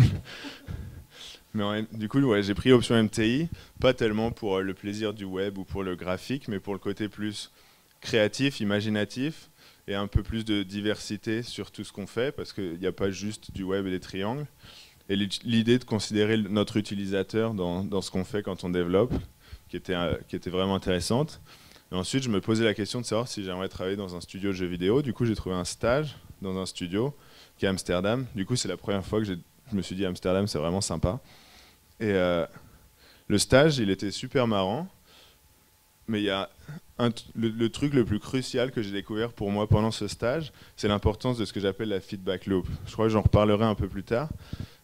Mais du coup, ouais, j'ai pris option MTI, pas tellement pour le plaisir du web ou pour le graphique, mais pour le côté plus créatif, imaginatif, et un peu plus de diversité sur tout ce qu'on fait, parce qu'il n'y a pas juste du web et des triangles. Et l'idée de considérer notre utilisateur dans ce qu'on fait quand on développe, qui était vraiment intéressante. Et ensuite, je me posais la question de savoir si j'aimerais travailler dans un studio de jeux vidéo. Du coup, j'ai trouvé un stage dans un studio qui est à Amsterdam. Du coup, c'est la première fois que je me suis dit Amsterdam, c'est vraiment sympa. Et le stage, il était super marrant. Mais il y a le truc le plus crucial que j'ai découvert pour moi pendant ce stage, c'est l'importance de ce que j'appelle la feedback loop. Je crois que j'en reparlerai un peu plus tard.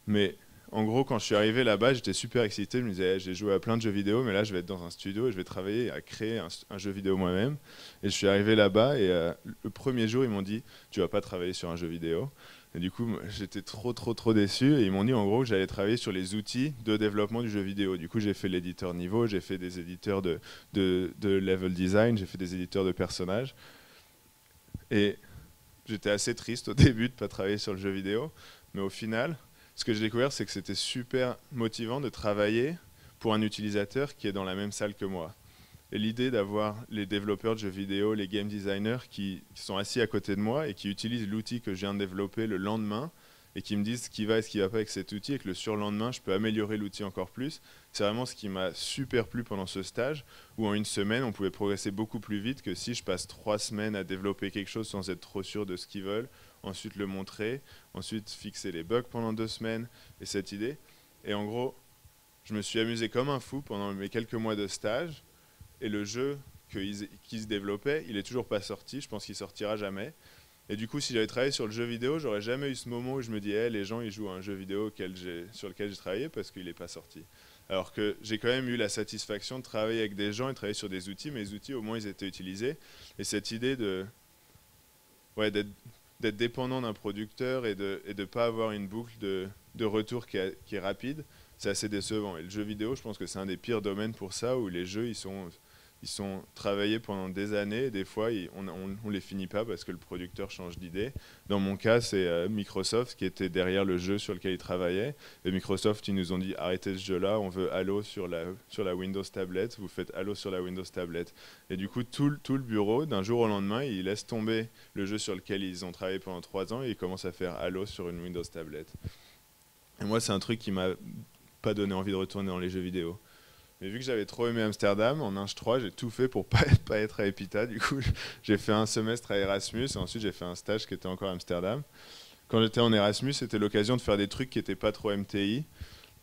Mais en gros, quand je suis arrivé là-bas, j'étais super excité. Je me disais, j'ai joué à plein de jeux vidéo, mais là, je vais être dans un studio et je vais travailler à créer un jeu vidéo moi-même. Et je suis arrivé là-bas et le premier jour, ils m'ont dit, tu vas pas travailler sur un jeu vidéo. Et du coup, j'étais trop déçu. Et ils m'ont dit en gros que j'allais travailler sur les outils de développement du jeu vidéo. Du coup, j'ai fait l'éditeur niveau, j'ai fait des éditeurs de level design, j'ai fait des éditeurs de personnages. Et j'étais assez triste au début de ne pas travailler sur le jeu vidéo. Mais au final, ce que j'ai découvert, c'est que c'était super motivant de travailler pour un utilisateur qui est dans la même salle que moi. Et l'idée d'avoir les développeurs de jeux vidéo, les game designers qui sont assis à côté de moi et qui utilisent l'outil que je viens de développer le lendemain et qui me disent ce qui va et ce qui ne va pas avec cet outil et que le surlendemain, je peux améliorer l'outil encore plus. C'est vraiment ce qui m'a super plu pendant ce stage où en une semaine, on pouvait progresser beaucoup plus vite que si je passe 3 semaines à développer quelque chose sans être trop sûr de ce qu'ils veulent, ensuite le montrer, ensuite fixer les bugs pendant 2 semaines et cette idée. Et en gros, je me suis amusé comme un fou pendant mes quelques mois de stage. Et le jeu qui se développait, il n'est toujours pas sorti, je pense qu'il sortira jamais. Et du coup, si j'avais travaillé sur le jeu vidéo, j'aurais jamais eu ce moment où je me dis hey, les gens ils jouent à un jeu vidéo sur lequel j'ai travaillé parce qu'il n'est pas sorti. Alors que j'ai quand même eu la satisfaction de travailler avec des gens et de travailler sur des outils, mais les outils au moins ils étaient utilisés. Et cette idée d'être dépendant d'un producteur et de ne pas avoir une boucle de retour qui est rapide, c'est assez décevant. Et le jeu vidéo, je pense que c'est un des pires domaines pour ça, où les jeux ils sont travaillés pendant des années et des fois on les finit pas parce que le producteur change d'idée. Dans mon cas, c'est Microsoft qui était derrière le jeu sur lequel ils travaillaient. Et Microsoft, ils nous ont dit arrêtez ce jeu-là, on veut Halo sur la Windows tablette, vous faites Halo sur la Windows tablette. Et du coup, tout le bureau, d'un jour au lendemain, ils laissent tomber le jeu sur lequel ils ont travaillé pendant 3 ans et ils commencent à faire Halo sur une Windows tablette. Et moi, c'est un truc qui m'a pas donné envie de retourner dans les jeux vidéo. Mais vu que j'avais trop aimé Amsterdam, en Inge 3, j'ai tout fait pour pas être à Epita. Du coup, j'ai fait un semestre à Erasmus et ensuite j'ai fait un stage qui était encore à Amsterdam. Quand j'étais en Erasmus, c'était l'occasion de faire des trucs qui n'étaient pas trop MTI.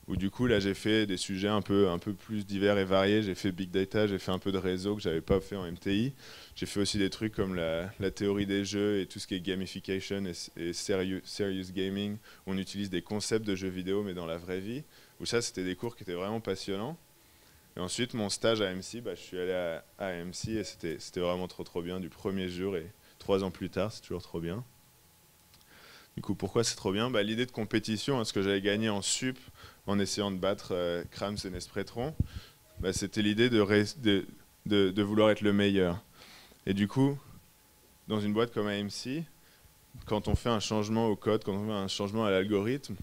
Où du coup, là, j'ai fait des sujets un peu plus divers et variés. J'ai fait Big Data, j'ai fait un peu de réseau que j'avais pas fait en MTI. J'ai fait aussi des trucs comme la théorie des jeux et tout ce qui est gamification et serious gaming, où on utilise des concepts de jeux vidéo mais dans la vraie vie. Où ça, c'était des cours qui étaient vraiment passionnants. Et ensuite, mon stage à MC, je suis allé à MC et c'était vraiment trop bien du premier jour. Et 3 ans plus tard, c'est toujours trop bien. Du coup, pourquoi c'est trop bien? L'idée de compétition, ce que j'avais gagné en sup en essayant de battre Krams et Nespretron, c'était l'idée de vouloir être le meilleur. Et du coup, dans une boîte comme AMC, quand on fait un changement au code, quand on fait un changement à l'algorithme,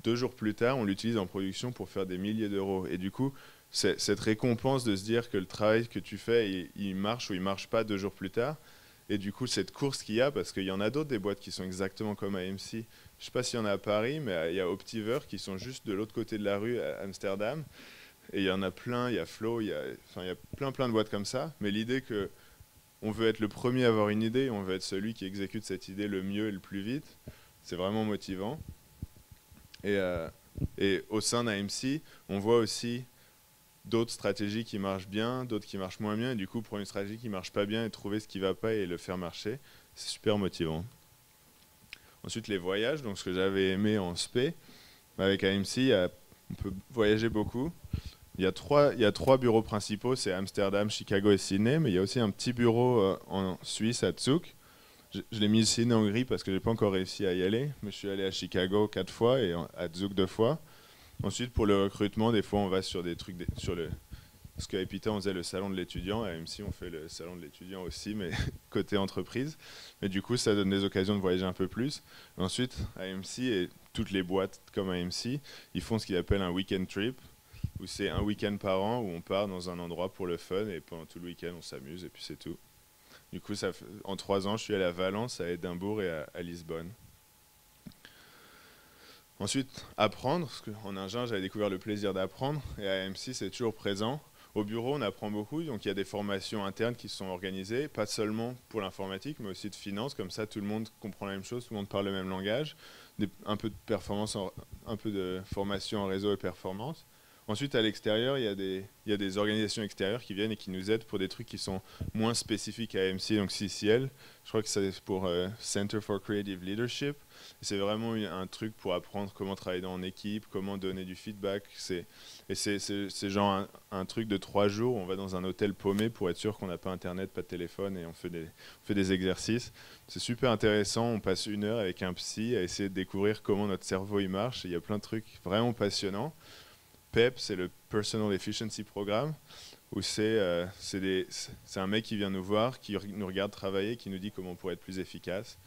2 jours plus tard, on l'utilise en production pour faire des milliers d'euros. Et du coup, cette récompense de se dire que le travail que tu fais, il marche ou il ne marche pas 2 jours plus tard. Et du coup, cette course qu'il y a, parce qu'il y en a d'autres des boîtes qui sont exactement comme AMC. Je ne sais pas s'il y en a à Paris, mais il y a Optiver qui sont juste de l'autre côté de la rue à Amsterdam. Et il y en a plein, il y a Flow, il y a plein de boîtes comme ça. Mais l'idée que on veut être le premier à avoir une idée, on veut être celui qui exécute cette idée le mieux et le plus vite. C'est vraiment motivant. Et au sein d'AMC, on voit aussi d'autres stratégies qui marchent bien, d'autres qui marchent moins bien. Et du coup, pour une stratégie qui marche pas bien et trouver ce qui va pas et le faire marcher, c'est super motivant. Ensuite, les voyages, donc ce que j'avais aimé en SP, avec AMC, on peut voyager beaucoup. Il y a trois bureaux principaux, c'est Amsterdam, Chicago et Sydney, mais il y a aussi un petit bureau en Suisse, à Zug. Je l'ai mis Sydney en gris parce que j'ai pas encore réussi à y aller, mais je suis allé à Chicago 4 fois et à Zug 2 fois. Ensuite, pour le recrutement, des fois on va sur des trucs, sur le, ce qu'à Epita on faisait le salon de l'étudiant, à AMC on fait le salon de l'étudiant aussi, mais côté entreprise. Mais du coup, ça donne des occasions de voyager un peu plus. Ensuite, AMC et toutes les boîtes comme AMC, ils font ce qu'ils appellent un weekend trip, où c'est un week-end par an où on part dans un endroit pour le fun et pendant tout le week-end on s'amuse et puis c'est tout. Du coup, en 3 ans, je suis allé à Valence, à Édimbourg et à Lisbonne. Ensuite, apprendre, parce qu'en Ingin, j'avais découvert le plaisir d'apprendre, et à AMC, c'est toujours présent. Au bureau, on apprend beaucoup, donc il y a des formations internes qui sont organisées, pas seulement pour l'informatique, mais aussi de finance, comme ça tout le monde comprend la même chose, tout le monde parle le même langage, un peu de performance, un peu de formation en réseau et performance. Ensuite, à l'extérieur, il y a des organisations extérieures qui viennent et qui nous aident pour des trucs qui sont moins spécifiques à AMC, donc CCL. Je crois que c'est pour Center for Creative Leadership. C'est vraiment un truc pour apprendre comment travailler en équipe, comment donner du feedback. C'est genre un truc de 3 jours où on va dans un hôtel paumé pour être sûr qu'on n'a pas internet, pas de téléphone et on fait des exercices. C'est super intéressant. On passe 1 heure avec un psy à essayer de découvrir comment notre cerveau il marche. Et il y a plein de trucs vraiment passionnants. PEP, c'est le Personal Efficiency Programme, où c'est un mec qui vient nous voir, qui nous regarde travailler, qui nous dit comment on pourrait être plus efficace.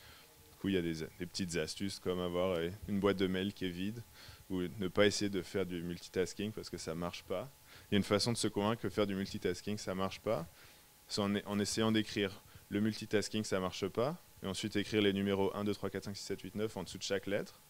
Du coup, il y a des petites astuces comme avoir une boîte de mail qui est vide, ou ne pas essayer de faire du multitasking parce que ça ne marche pas. Il y a une façon de se convaincre que faire du multitasking, ça ne marche pas. C'est en essayant d'écrire le multitasking, ça ne marche pas, et ensuite écrire les numéros 1, 2, 3, 4, 5, 6, 7, 8, 9 en dessous de chaque lettre.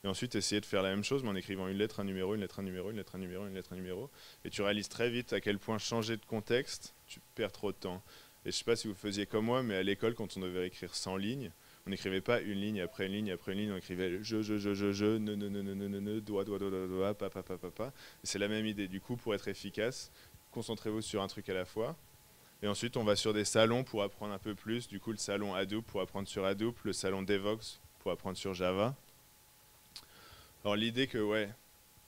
Et ensuite, essayer de faire la même chose, mais en écrivant une lettre, un numéro, une lettre, un numéro, une lettre, un numéro, une lettre, un numéro. Et tu réalises très vite à quel point changer de contexte, tu perds trop de temps. Et je ne sais pas si vous faisiez comme moi, mais à l'école, quand on devait écrire 100 lignes, on n'écrivait pas une ligne après une ligne après une ligne, on écrivait je, ne, doigt, papa. Et c'est la même idée. Du coup, pour être efficace, concentrez-vous sur un truc à la fois. Et ensuite, on va sur des salons pour apprendre un peu plus. Du coup, le salon Hadoop pour apprendre sur Hadoop, le salon Devox pour apprendre sur Java. Alors l'idée que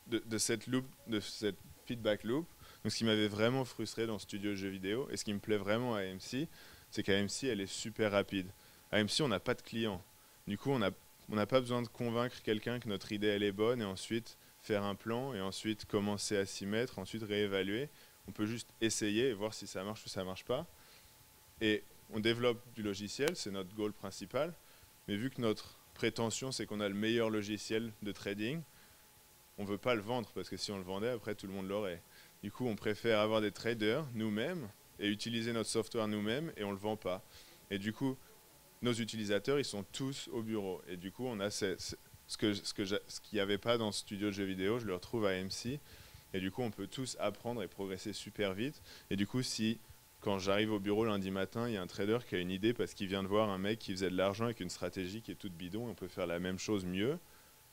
de cette loop, de cette feedback loop, donc ce qui m'avait vraiment frustré dans le studio de jeux vidéo et ce qui me plaît vraiment à AMC, c'est qu'AMC elle est super rapide. À AMC on n'a pas de clients, du coup on n'a pas besoin de convaincre quelqu'un que notre idée elle est bonne et ensuite faire un plan et ensuite commencer à s'y mettre, ensuite réévaluer. On peut juste essayer et voir si ça marche ou ça marche pas. Et on développe du logiciel, c'est notre goal principal, mais vu que notre prétention, c'est qu'on a le meilleur logiciel de trading. On ne veut pas le vendre parce que si on le vendait, après tout le monde l'aurait. Du coup, on préfère avoir des traders nous-mêmes et utiliser notre software nous-mêmes et on ne le vend pas. Et du coup, nos utilisateurs, ils sont tous au bureau. Et du coup, on a ce qu'il n'y avait pas dans ce studio de jeux vidéo, je le retrouve à AMC. Et du coup, on peut tous apprendre et progresser super vite. Et du coup, quand j'arrive au bureau lundi matin, il y a un trader qui a une idée parce qu'il vient de voir un mec qui faisait de l'argent avec une stratégie qui est toute bidon et on peut faire la même chose mieux.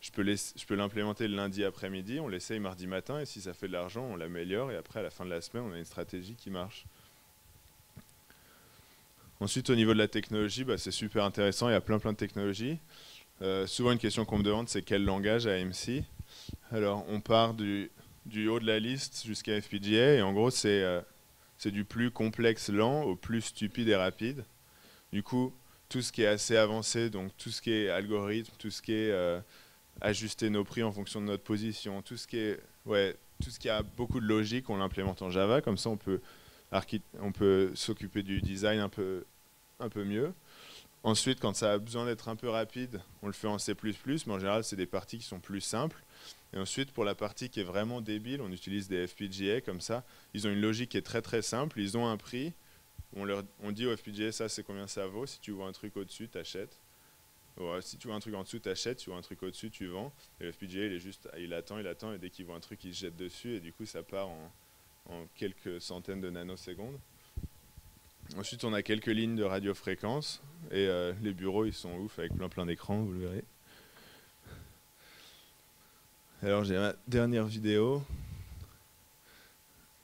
Je peux l'implémenter le lundi après-midi, on l'essaye mardi matin et si ça fait de l'argent, on l'améliore et après à la fin de la semaine, on a une stratégie qui marche. Ensuite, au niveau de la technologie, c'est super intéressant, il y a plein de technologies. Souvent, une question qu'on me demande, c'est quel langage à AMC. Alors, on part du haut de la liste jusqu'à FPGA et en gros, c'est du plus complexe lent au plus stupide et rapide. Du coup, tout ce qui est assez avancé, donc tout ce qui est algorithme, tout ce qui est ajuster nos prix en fonction de notre position, tout ce qui a beaucoup de logique, on l'implémente en Java, comme ça on peut s'occuper du design un peu mieux. Ensuite, quand ça a besoin d'être un peu rapide, on le fait en C++, mais en général c'est des parties qui sont plus simples. Et ensuite, pour la partie qui est vraiment débile, on utilise des FPGA comme ça. Ils ont une logique qui est très très simple, ils ont un prix. On dit au FPGA, ça c'est combien ça vaut. Si tu vois un truc au-dessus, t'achètes. Si tu vois un truc en dessous, t'achètes. Si tu vois un truc au-dessus, tu vends. Et le FPGA, il attend, et dès qu'il voit un truc, il se jette dessus. Et du coup, ça part en quelques centaines de nanosecondes. Ensuite, on a quelques lignes de radiofréquence. Et les bureaux, ils sont ouf avec plein d'écrans, vous le verrez. Alors, j'ai ma dernière vidéo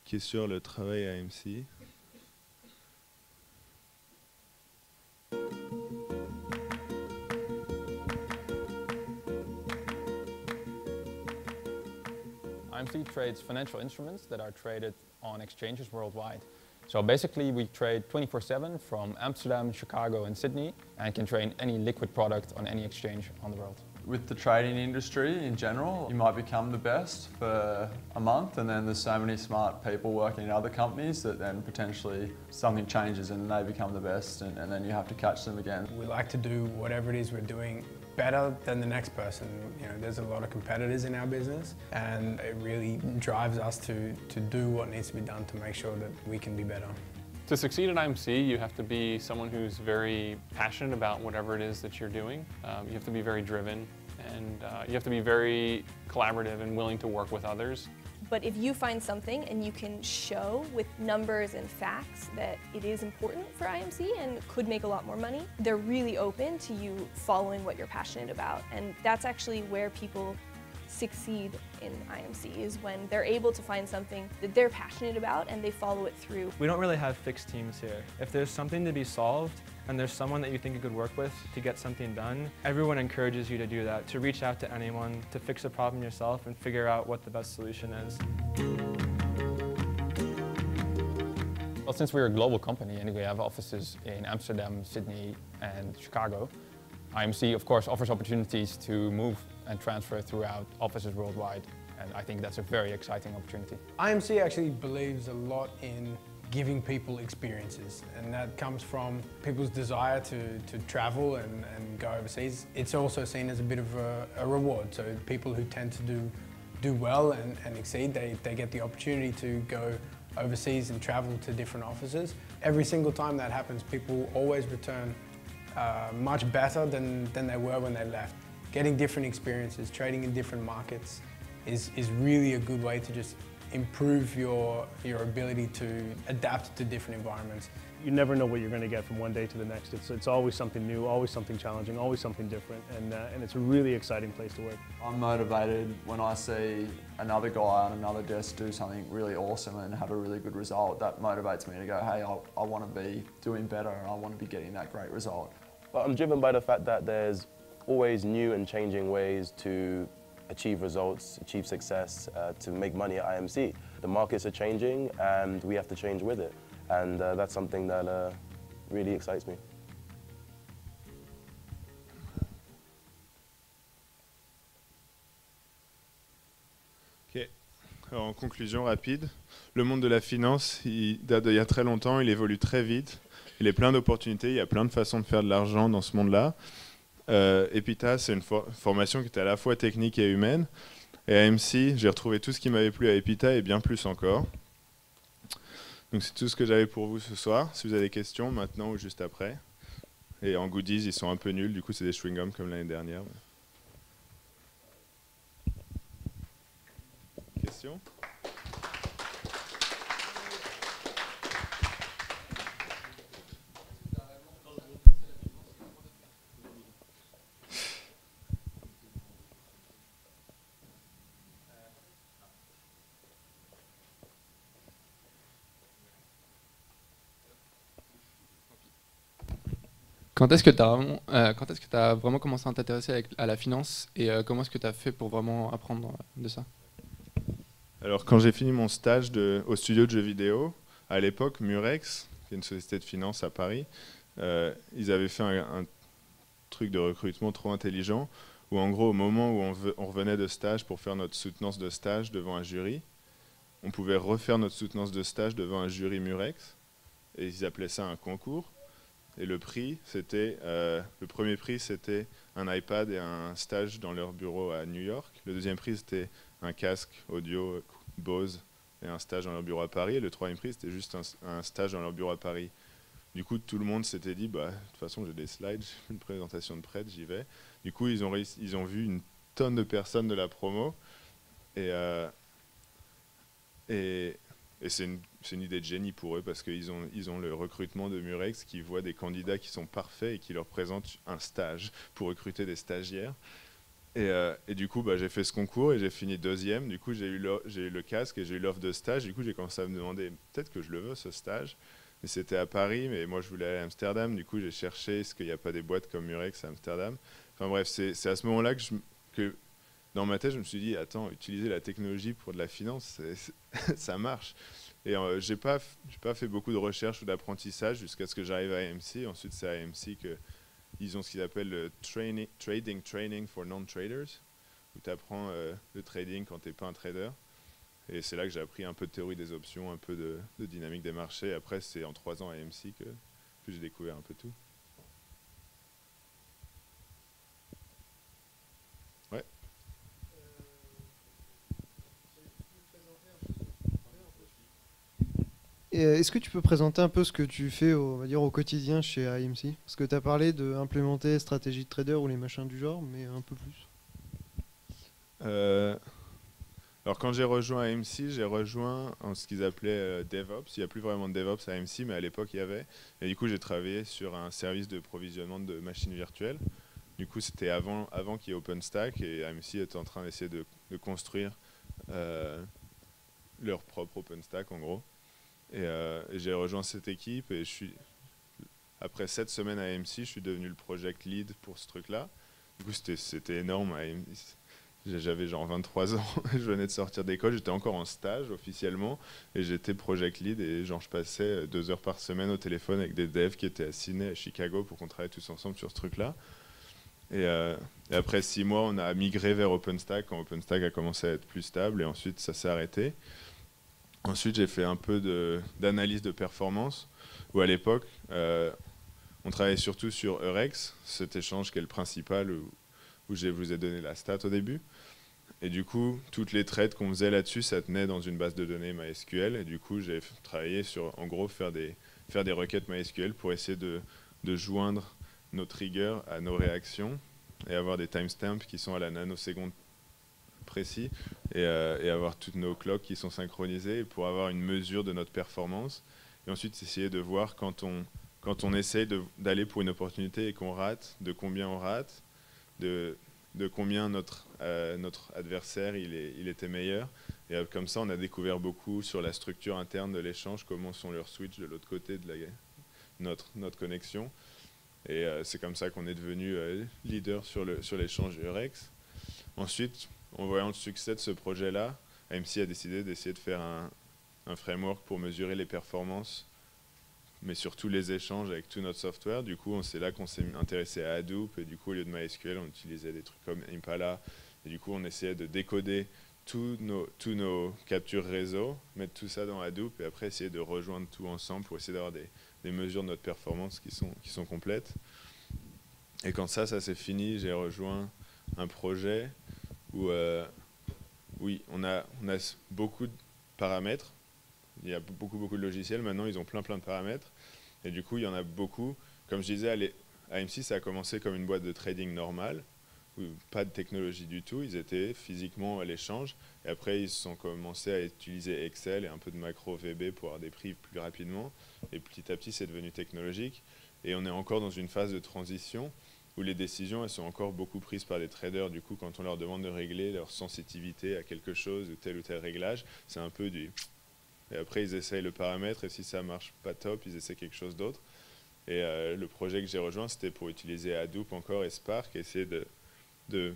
qui est sur le travail à AMC. AMC trades financial instruments that are traded on exchanges worldwide. So basically we trade 24/7 from Amsterdam, Chicago and Sydney and can trade any liquid product on any exchange on the world. With the trading industry in general, you might become the best for a month and then there's so many smart people working in other companies that then potentially something changes and they become the best and then you have to catch them again. We like to do whatever it is we're doing better than the next person. You know, there's a lot of competitors in our business and it really drives us to do what needs to be done to make sure that we can be better. To succeed at IMC, you have to be someone who's very passionate about whatever it is that you're doing. You have to be very driven and you have to be very collaborative and willing to work with others. But if you find something and you can show with numbers and facts that it is important for IMC and could make a lot more money, they're really open to you following what you're passionate about. And that's actually where people succeed in IMC, is when they're able to find something that they're passionate about and they follow it through. We don't really have fixed teams here. If there's something to be solved and there's someone that you think you could work with to get something done, everyone encourages you to do that, to reach out to anyone, to fix a problem yourself and figure out what the best solution is. Well, since we're a global company and we have offices in Amsterdam, Sydney and Chicago, IMC of course offers opportunities to move and transfer throughout offices worldwide, and I think that's a very exciting opportunity. IMC actually believes a lot in giving people experiences, and that comes from people's desire to travel and go overseas. It's also seen as a bit of a reward, so people who tend to do well and exceed, they get the opportunity to go overseas and travel to different offices. Every single time that happens, people always return much better than they were when they left. Getting different experiences, trading in different markets is really a good way to just improve your ability to adapt to different environments. You never know what you're going to get from one day to the next. It's always something new, always something challenging, always something different, and it's a really exciting place to work. I'm motivated when I see another guy on another desk do something really awesome and have a really good result. That motivates me to go, hey, I want to be doing better and I want to be getting that great result. But I'm driven by the fact that there's always new and changing ways to achieve results, achieve success, to make money at IMC. The markets are changing and we have to change with it. And that's something that really excites me. Ok. Alors, en conclusion rapide, le monde de la finance, il date d'il y a très longtemps, il évolue très vite, il est plein d'opportunités, il y a plein de façons de faire de l'argent dans ce monde-là. EPITA, c'est une formation qui était à la fois technique et humaine. Et à AMC, j'ai retrouvé tout ce qui m'avait plu à EPITA et bien plus encore. Donc c'est tout ce que j'avais pour vous ce soir. Si vous avez des questions, maintenant ou juste après. Et en goodies, ils sont un peu nuls, du coup c'est des chewing-gums comme l'année dernière. Questions ? Quand est-ce que tu as vraiment commencé à t'intéresser à la finance et comment est-ce que tu as fait pour vraiment apprendre de ça? Alors quand j'ai fini mon stage au studio de jeux vidéo, à l'époque Murex, qui est une société de finance à Paris, ils avaient fait un truc de recrutement trop intelligent où en gros au moment où on revenait de stage pour faire notre soutenance de stage devant un jury, on pouvait refaire notre soutenance de stage devant un jury Murex et ils appelaient ça un concours. Et le prix, c'était le premier prix, c'était un iPad et un stage dans leur bureau à New York. Le deuxième prix, c'était un casque audio Bose et un stage dans leur bureau à Paris. Et le troisième prix, c'était juste un stage dans leur bureau à Paris. Du coup, tout le monde s'était dit, bah, de toute façon, j'ai des slides, j'ai une présentation de prête, j'y vais. Du coup, ils ont vu une tonne de personnes de la promo. Et et c'est une idée de génie pour eux parce qu'ils ont le recrutement de Murex qui voit des candidats qui sont parfaits et qui leur présentent un stage pour recruter des stagiaires. Et du coup, j'ai fait ce concours et j'ai fini 2e. Du coup, j'ai eu le casque et j'ai eu l'offre de stage. Du coup, j'ai commencé à me demander, peut-être que je le veux, ce stage. Et c'était à Paris, mais moi, je voulais aller à Amsterdam. Du coup, j'ai cherché, est-ce qu'il n'y a pas des boîtes comme Murex à Amsterdam? Enfin bref, c'est à ce moment-là que dans ma tête, je me suis dit, attends, utiliser la technologie pour de la finance, ça marche. Et j'ai pas fait beaucoup de recherche ou d'apprentissage jusqu'à ce que j'arrive à AMC. Ensuite, c'est à AMC qu'ils ont ce qu'ils appellent le trading training for non-traders, où tu apprends le trading quand tu n'es pas un trader. Et c'est là que j'ai appris un peu de théorie des options, un peu de dynamique des marchés. Après, c'est en 3 ans à AMC que j'ai découvert un peu tout. Ouais. Est-ce que tu peux présenter un peu ce que tu fais on va dire, au quotidien chez AMC? Parce que tu as parlé d'implémenter stratégie de trader ou les machins du genre, mais un peu plus. Alors quand j'ai rejoint AMC, j'ai rejoint en ce qu'ils appelaient DevOps. Il n'y a plus vraiment de DevOps à AMC, mais à l'époque il y avait. Et du coup j'ai travaillé sur un service de provisionnement de machines virtuelles. Du coup c'était avant qu'il y ait OpenStack et AMC était en train d'essayer de construire leur propre OpenStack en gros. Et j'ai rejoint cette équipe et après 7 semaines à AMC, je suis devenu le project lead pour ce truc-là. Du coup c'était énorme. J'avais genre 23 ans, je venais de sortir d'école, j'étais encore en stage officiellement et j'étais project lead et genre je passais 2 heures par semaine au téléphone avec des devs qui étaient assignés à Chicago pour qu'on travaille tous ensemble sur ce truc-là. Et après 6 mois, on a migré vers OpenStack quand OpenStack a commencé à être plus stable et ensuite ça s'est arrêté. Ensuite, j'ai fait un peu d'analyse de performance où à l'époque, on travaillait surtout sur Eurex, cet échange qui est le principal où je vous ai donné la stat au début. Et du coup, toutes les trades qu'on faisait là-dessus, ça tenait dans une base de données MySQL. Et du coup, j'ai travaillé sur, en gros, faire des requêtes MySQL pour essayer de joindre nos triggers à nos réactions et avoir des timestamps qui sont à la nanoseconde précis et avoir toutes nos clocks qui sont synchronisées pour avoir une mesure de notre performance. Et ensuite, essayer de voir quand on essaye d'aller pour une opportunité et qu'on rate, de combien on rate, de combien notre adversaire il était meilleur. Et comme ça, on a découvert beaucoup sur la structure interne de l'échange, comment sont leurs switches de l'autre côté de notre connexion. Et c'est comme ça qu'on est devenu leader sur l'échange Eurex. Ensuite, en voyant le succès de ce projet-là, AMC a décidé d'essayer de faire un framework pour mesurer les performances, mais surtout les échanges avec tout notre software. Du coup, c'est là qu'on s'est intéressé à Hadoop, et du coup, au lieu de MySQL, on utilisait des trucs comme Impala, et du coup, on essayait de décoder tous nos captures réseau, mettre tout ça dans Hadoop, et après essayer de rejoindre tout ensemble pour essayer d'avoir des mesures de notre performance qui sont complètes. Et quand ça s'est fini, j'ai rejoint un projet où oui, on a beaucoup de paramètres. Il y a beaucoup de logiciels. Maintenant, ils ont plein de paramètres. Et du coup, il y en a beaucoup. Comme je disais, AMC, ça a commencé comme une boîte de trading normale, où pas de technologie du tout. Ils étaient physiquement à l'échange. Et après, ils ont commencé à utiliser Excel et un peu de macro VB pour avoir des prix plus rapidement. Et petit à petit, c'est devenu technologique. Et on est encore dans une phase de transition où les décisions, elles sont encore beaucoup prises par des traders. Du coup, quand on leur demande de régler leur sensitivité à quelque chose ou tel réglage, c'est un peu du... Et après, ils essayent le paramètre, et si ça marche pas top, ils essaient quelque chose d'autre. Et le projet que j'ai rejoint, c'était pour utiliser Hadoop encore et Spark, essayer de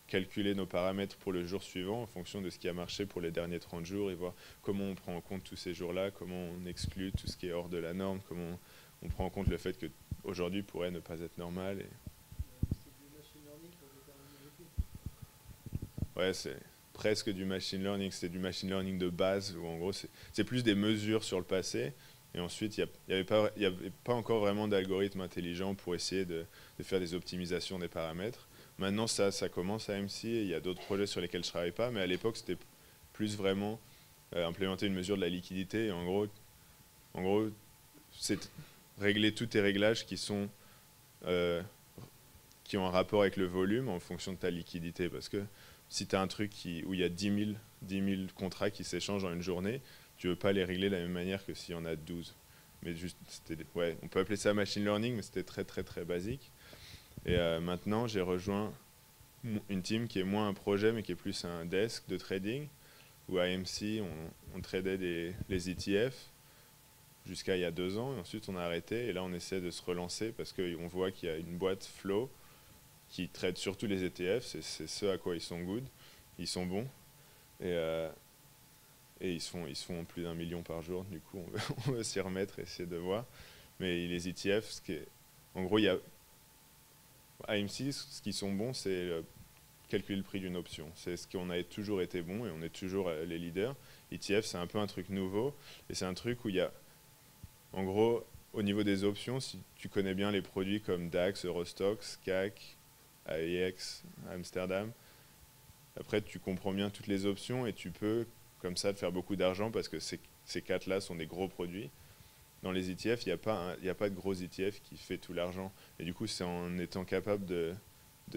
calculer nos paramètres pour le jour suivant en fonction de ce qui a marché pour les derniers 30 jours et voir comment on prend en compte tous ces jours-là, comment on exclut tout ce qui est hors de la norme, comment on prend en compte le fait qu'aujourd'hui pourrait ne pas être normal. Ouais, c'est presque du machine learning, c'est du machine learning de base, où en gros c'est plus des mesures sur le passé, et ensuite il n'y avait pas encore vraiment d'algorithme intelligent pour essayer de faire des optimisations des paramètres. Maintenant ça commence à AMC, et il y a d'autres projets sur lesquels je ne travaille pas, mais à l'époque c'était plus vraiment implémenter une mesure de la liquidité, et en gros c'est régler tous tes réglages qui ont un rapport avec le volume en fonction de ta liquidité, parce que si tu as un truc où il y a 10 000 contrats qui s'échangent en une journée, tu veux pas les régler de la même manière que s'il y en a 12. Mais juste, ouais, on peut appeler ça machine learning, mais c'était très très très basique. Et maintenant, j'ai rejoint une team qui est moins un projet, mais qui est plus un desk de trading, où à AMC, on tradait les ETF jusqu'à il y a 2 ans, et ensuite on a arrêté, et là on essaie de se relancer, parce qu'on voit qu'il y a une boîte Flow qui trade surtout les ETF, c'est ce à quoi ils sont good, ils sont bons, et ils se font plus d'1 million par jour, du coup on veut s'y remettre et essayer de voir. Mais les ETF, en gros, il y a AMC, ce qui sont bons, c'est calculer le prix d'une option. C'est ce qu'on a toujours été bon et on est toujours les leaders. ETF, c'est un peu un truc nouveau et c'est un truc où il y a, en gros, au niveau des options, si tu connais bien les produits comme DAX, Eurostoxx, CAC, AEX, Amsterdam, après tu comprends bien toutes les options et tu peux comme ça te faire beaucoup d'argent parce que ces 4-là sont des gros produits. Dans les ETF, il n'y a pas de gros ETF qui fait tout l'argent. Et du coup, c'est en étant capable de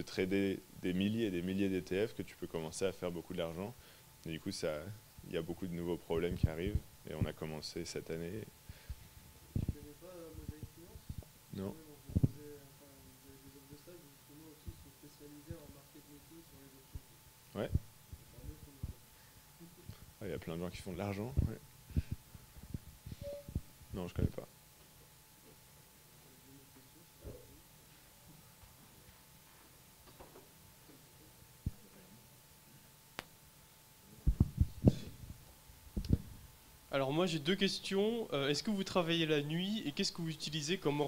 trader des milliers et des milliers d'ETF que tu peux commencer à faire beaucoup d'argent. Et du coup, il y a beaucoup de nouveaux problèmes qui arrivent. Et on a commencé cette année. Tu connais pas Mosaic Finance? Non. Vous avez des offres de stage où justement aussi ils sont spécialisés en market making sur les options. Ouais. Il y a plein de gens qui font de l'argent. Ouais. Non, je connais pas. Alors moi j'ai 2 questions. Est-ce que vous travaillez la nuit et qu'est-ce que vous utilisez comme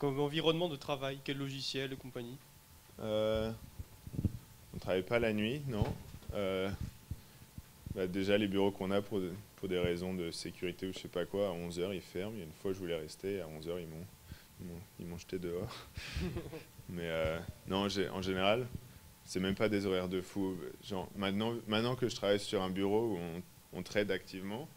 environnement de travail? Quel logiciel et compagnie? On ne travaille pas la nuit, non. Déjà les bureaux qu'on a pour des raisons de sécurité ou je sais pas quoi, à 11h ils ferment. Il y a une fois je voulais rester, à 11h ils m'ont jeté dehors. Mais non, en général, c'est même pas des horaires de fou. Genre, maintenant que je travaille sur un bureau où on trade activement,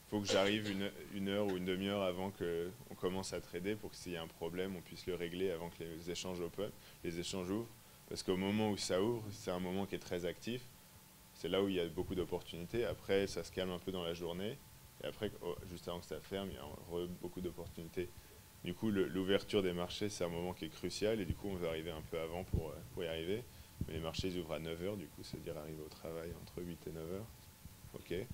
il faut que j'arrive une heure ou une demi-heure avant qu'on commence à trader pour que s'il y a un problème, on puisse le régler avant que les échanges ouvrent. Parce qu'au moment où ça ouvre, c'est un moment qui est très actif. C'est là où il y a beaucoup d'opportunités. Après, ça se calme un peu dans la journée. Et après, juste avant que ça ferme, il y a beaucoup d'opportunités. Du coup, l'ouverture des marchés, c'est un moment qui est crucial. Et du coup, on veut arriver un peu avant pour y arriver. Mais les marchés, ils ouvrent à 9h. Du coup, c'est-à-dire arriver au travail entre 8 et 9h. OK. Et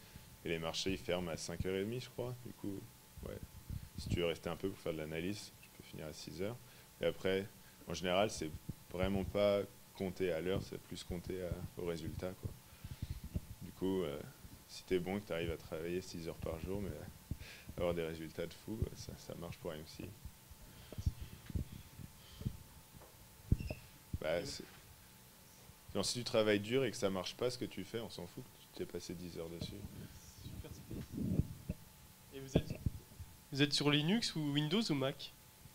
les marchés, ils ferment à 5h30, je crois. Du coup, ouais. Si tu veux rester un peu pour faire de l'analyse, tu peux finir à 6h. Et après, en général, c'est vraiment pas compter à l'heure, c'est plus compter au résultat, quoi. Du coup, si tu es bon et que tu arrives à travailler 6 heures par jour, mais avoir des résultats de fou, ça marche pour AMC. Genre, si tu travailles dur et que ça marche pas ce que tu fais, on s'en fout que tu t'es passé 10 heures dessus. Super. Et vous êtes sur Linux ou Windows ou Mac?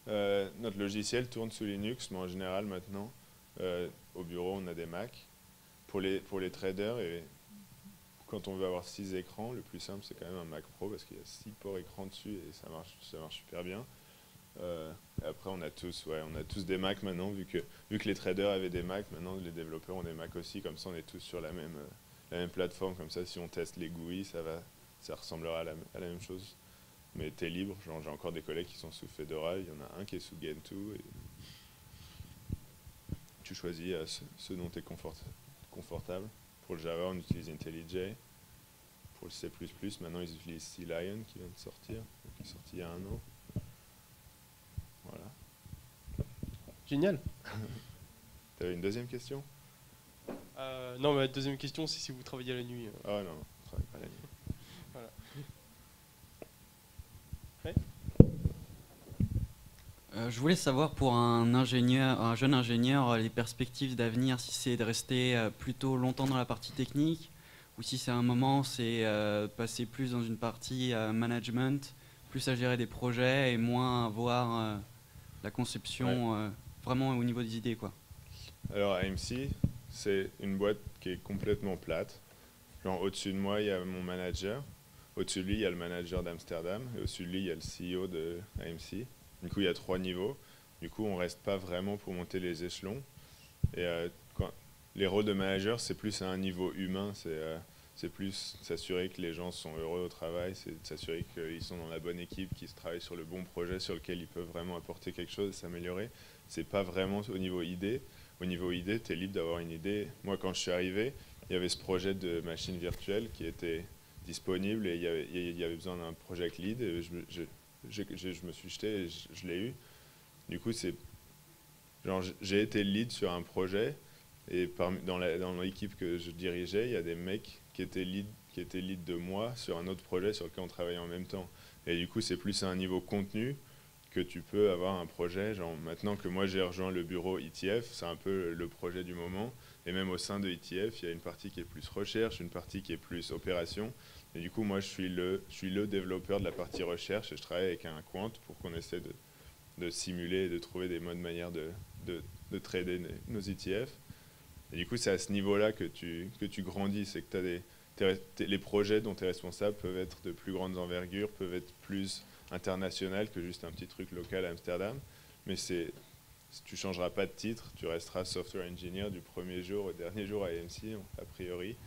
Notre logiciel tourne sous Linux, mais en général maintenant, au bureau, on a des Mac. Pour les traders, et quand on veut avoir 6 écrans, le plus simple, c'est quand même un Mac Pro, parce qu'il y a 6 ports écran dessus, et ça marche super bien. Et après, on a tous des Mac maintenant, vu que les traders avaient des Mac, maintenant les développeurs ont des Mac aussi, comme ça on est tous sur la même plateforme, comme ça si on teste les GUI, ça ressemblera à la même chose. Mais t'es libre, genre j'ai encore des collègues qui sont sous Fedora, il y en a un qui est sous Gentoo, et tu choisis ce dont tu es confortable. Pour le Java, on utilise IntelliJ. Pour le C++, maintenant ils utilisent C-Lion qui vient de sortir, qui est sorti il y a 1 an. Voilà. Génial. Tu avais une deuxième question? Non, mais la deuxième question, c'est si vous travaillez la nuit. Ah non, on ne travaille pas la nuit. Voilà. Ouais. Je voulais savoir pour un jeune ingénieur, les perspectives d'avenir, si c'est de rester plutôt longtemps dans la partie technique, ou si c'est un moment, c'est passer plus dans une partie management, plus à gérer des projets et moins à voir la conception vraiment au niveau des idées, quoi. Alors AMC, c'est une boîte qui est complètement plate. Genre au-dessus de moi, il y a mon manager. Au-dessus de lui, il y a le manager d'Amsterdam. Et au-dessus de lui, il y a le CEO de AMC. Du coup, il y a 3 niveaux. Du coup, on ne reste pas vraiment pour monter les échelons. Et les rôles de manager, c'est plus à un niveau humain. C'est plus s'assurer que les gens sont heureux au travail, c'est s'assurer qu'ils sont dans la bonne équipe, qu'ils travaillent sur le bon projet sur lequel ils peuvent vraiment apporter quelque chose et s'améliorer. C'est pas vraiment au niveau idée. Au niveau idée, tu es libre d'avoir une idée. Moi, quand je suis arrivé, il y avait ce projet de machine virtuelle qui était disponible et il y avait besoin d'un project lead. Et je me suis jeté et je l'ai eu. Du coup, j'ai été lead sur un projet et dans l'équipe que je dirigeais, il y a des mecs qui étaient lead de moi sur un autre projet sur lequel on travaillait en même temps. Et du coup, c'est plus à un niveau contenu que tu peux avoir un projet. Genre, maintenant que moi j'ai rejoint le bureau ETF, c'est un peu le projet du moment. Et même au sein de ETF, il y a une partie qui est plus recherche, une partie qui est plus opération. Et du coup, moi, je suis le développeur de la partie recherche et je travaille avec un quant pour qu'on essaie de simuler et de trouver des modes manières de trader nos ETF. Et du coup, c'est à ce niveau-là que tu grandis. C'est que les projets dont tu es responsable peuvent être de plus grandes envergures, peuvent être plus internationales que juste un petit truc local à Amsterdam. Mais tu ne changeras pas de titre, tu resteras software engineer du premier jour au dernier jour à AMC, a priori.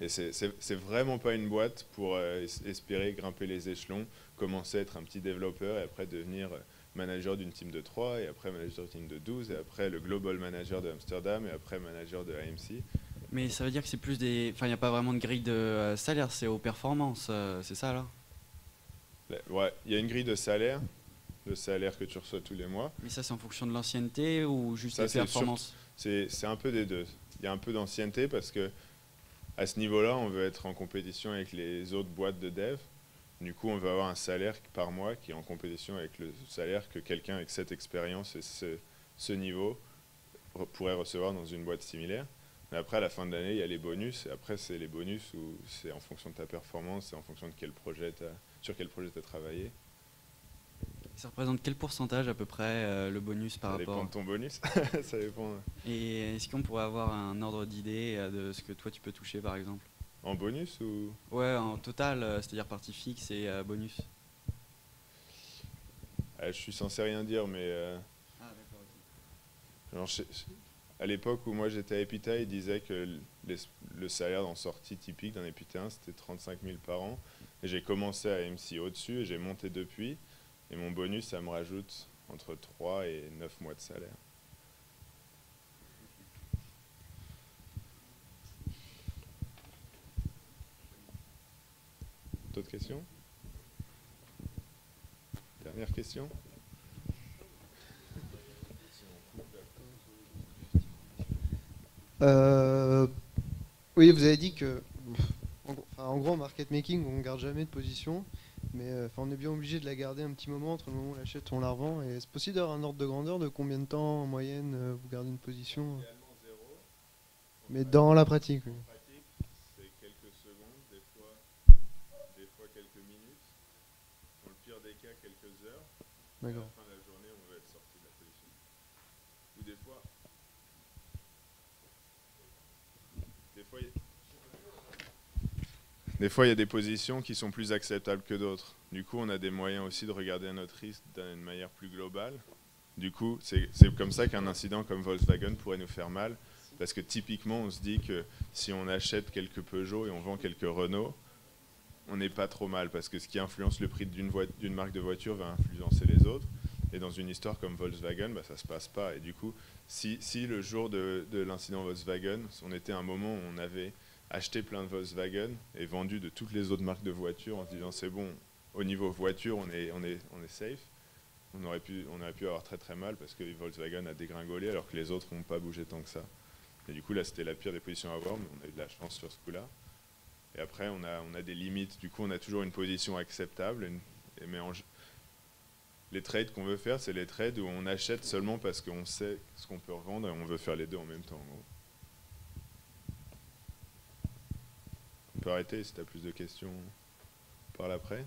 Et c'est vraiment pas une boîte pour espérer grimper les échelons, commencer à être un petit développeur et après devenir manager d'une team de 3, et après manager d'une team de 12, et après le global manager de Amsterdam, et après manager de AMC. Mais ça veut dire que c'est plus des... Enfin, il n'y a pas vraiment de grille de salaire, c'est aux performances, c'est ça là? Ouais, il y a une grille de salaire, le salaire que tu reçois tous les mois. Mais ça, c'est en fonction de l'ancienneté ou juste des performances? C'est un peu des deux. Il y a un peu d'ancienneté parce que à ce niveau-là, on veut être en compétition avec les autres boîtes de dev. Du coup, on va avoir un salaire par mois qui est en compétition avec le salaire que quelqu'un avec cette expérience et ce niveau pourrait recevoir dans une boîte similaire. Mais après, à la fin de l'année, il y a les bonus. Et après, c'est les bonus où c'est en fonction de ta performance, c'est en fonction de sur quel projet tu as travaillé. Ça représente quel pourcentage à peu près le bonus par rapport? Ça dépend de ton bonus. Ça dépend. Et est-ce qu'on pourrait avoir un ordre d'idée de ce que toi tu peux toucher par exemple? En bonus ou? Ouais, en total, c'est-à-dire partie fixe et bonus. Je suis censé rien dire, mais Ah d'accord, ok. À l'époque où moi j'étais à Epita, ils disaient que le salaire en sortie typique d'un Epita, c'était 35 000 par an. Et j'ai commencé à AMC au-dessus et j'ai monté depuis. Et mon bonus, ça me rajoute entre 3 et 9 mois de salaire. D'autres questions? Dernière question? Oui, vous avez dit que, en gros, en market making, on ne garde jamais de position, mais on est bien obligé de la garder un petit moment entre le moment où on l'achète et on la revend. Et c'est possible d'avoir un ordre de grandeur de combien de temps en moyenne vous gardez une position? Idéalement 0. Mais dans la pratique, oui. En pratique, c'est quelques secondes, des fois quelques minutes. Dans le pire des cas, quelques heures. À la fin de la journée, on va être sorti de la position. Ou des fois il y a des positions qui sont plus acceptables que d'autres. Du coup, on a des moyens aussi de regarder notre risque d'une manière plus globale. Du coup, c'est comme ça qu'un incident comme Volkswagen pourrait nous faire mal. Parce que typiquement, on se dit que si on achète quelques Peugeot et on vend quelques Renault, on n'est pas trop mal. Parce que ce qui influence le prix d'une marque de voiture va influencer les autres. Et dans une histoire comme Volkswagen, ça ne se passe pas. Et du coup, si le jour de l'incident Volkswagen, on était à un moment où on avait acheté plein de Volkswagen et vendu de toutes les autres marques de voitures en se disant c'est bon, au niveau voiture, on est safe, on aurait pu avoir très très mal parce que Volkswagen a dégringolé alors que les autres n'ont pas bougé tant que ça. Et du coup, là, c'était la pire des positions à avoir, mais on a eu de la chance sur ce coup-là. Et après, on a des limites. Du coup, on a toujours une position acceptable. Les trades qu'on veut faire, c'est les trades où on achète seulement parce qu'on sait ce qu'on peut revendre et on veut faire les deux en même temps. En gros. On peut arrêter si tu as plus de questions par l'après.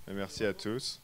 Merci à tous.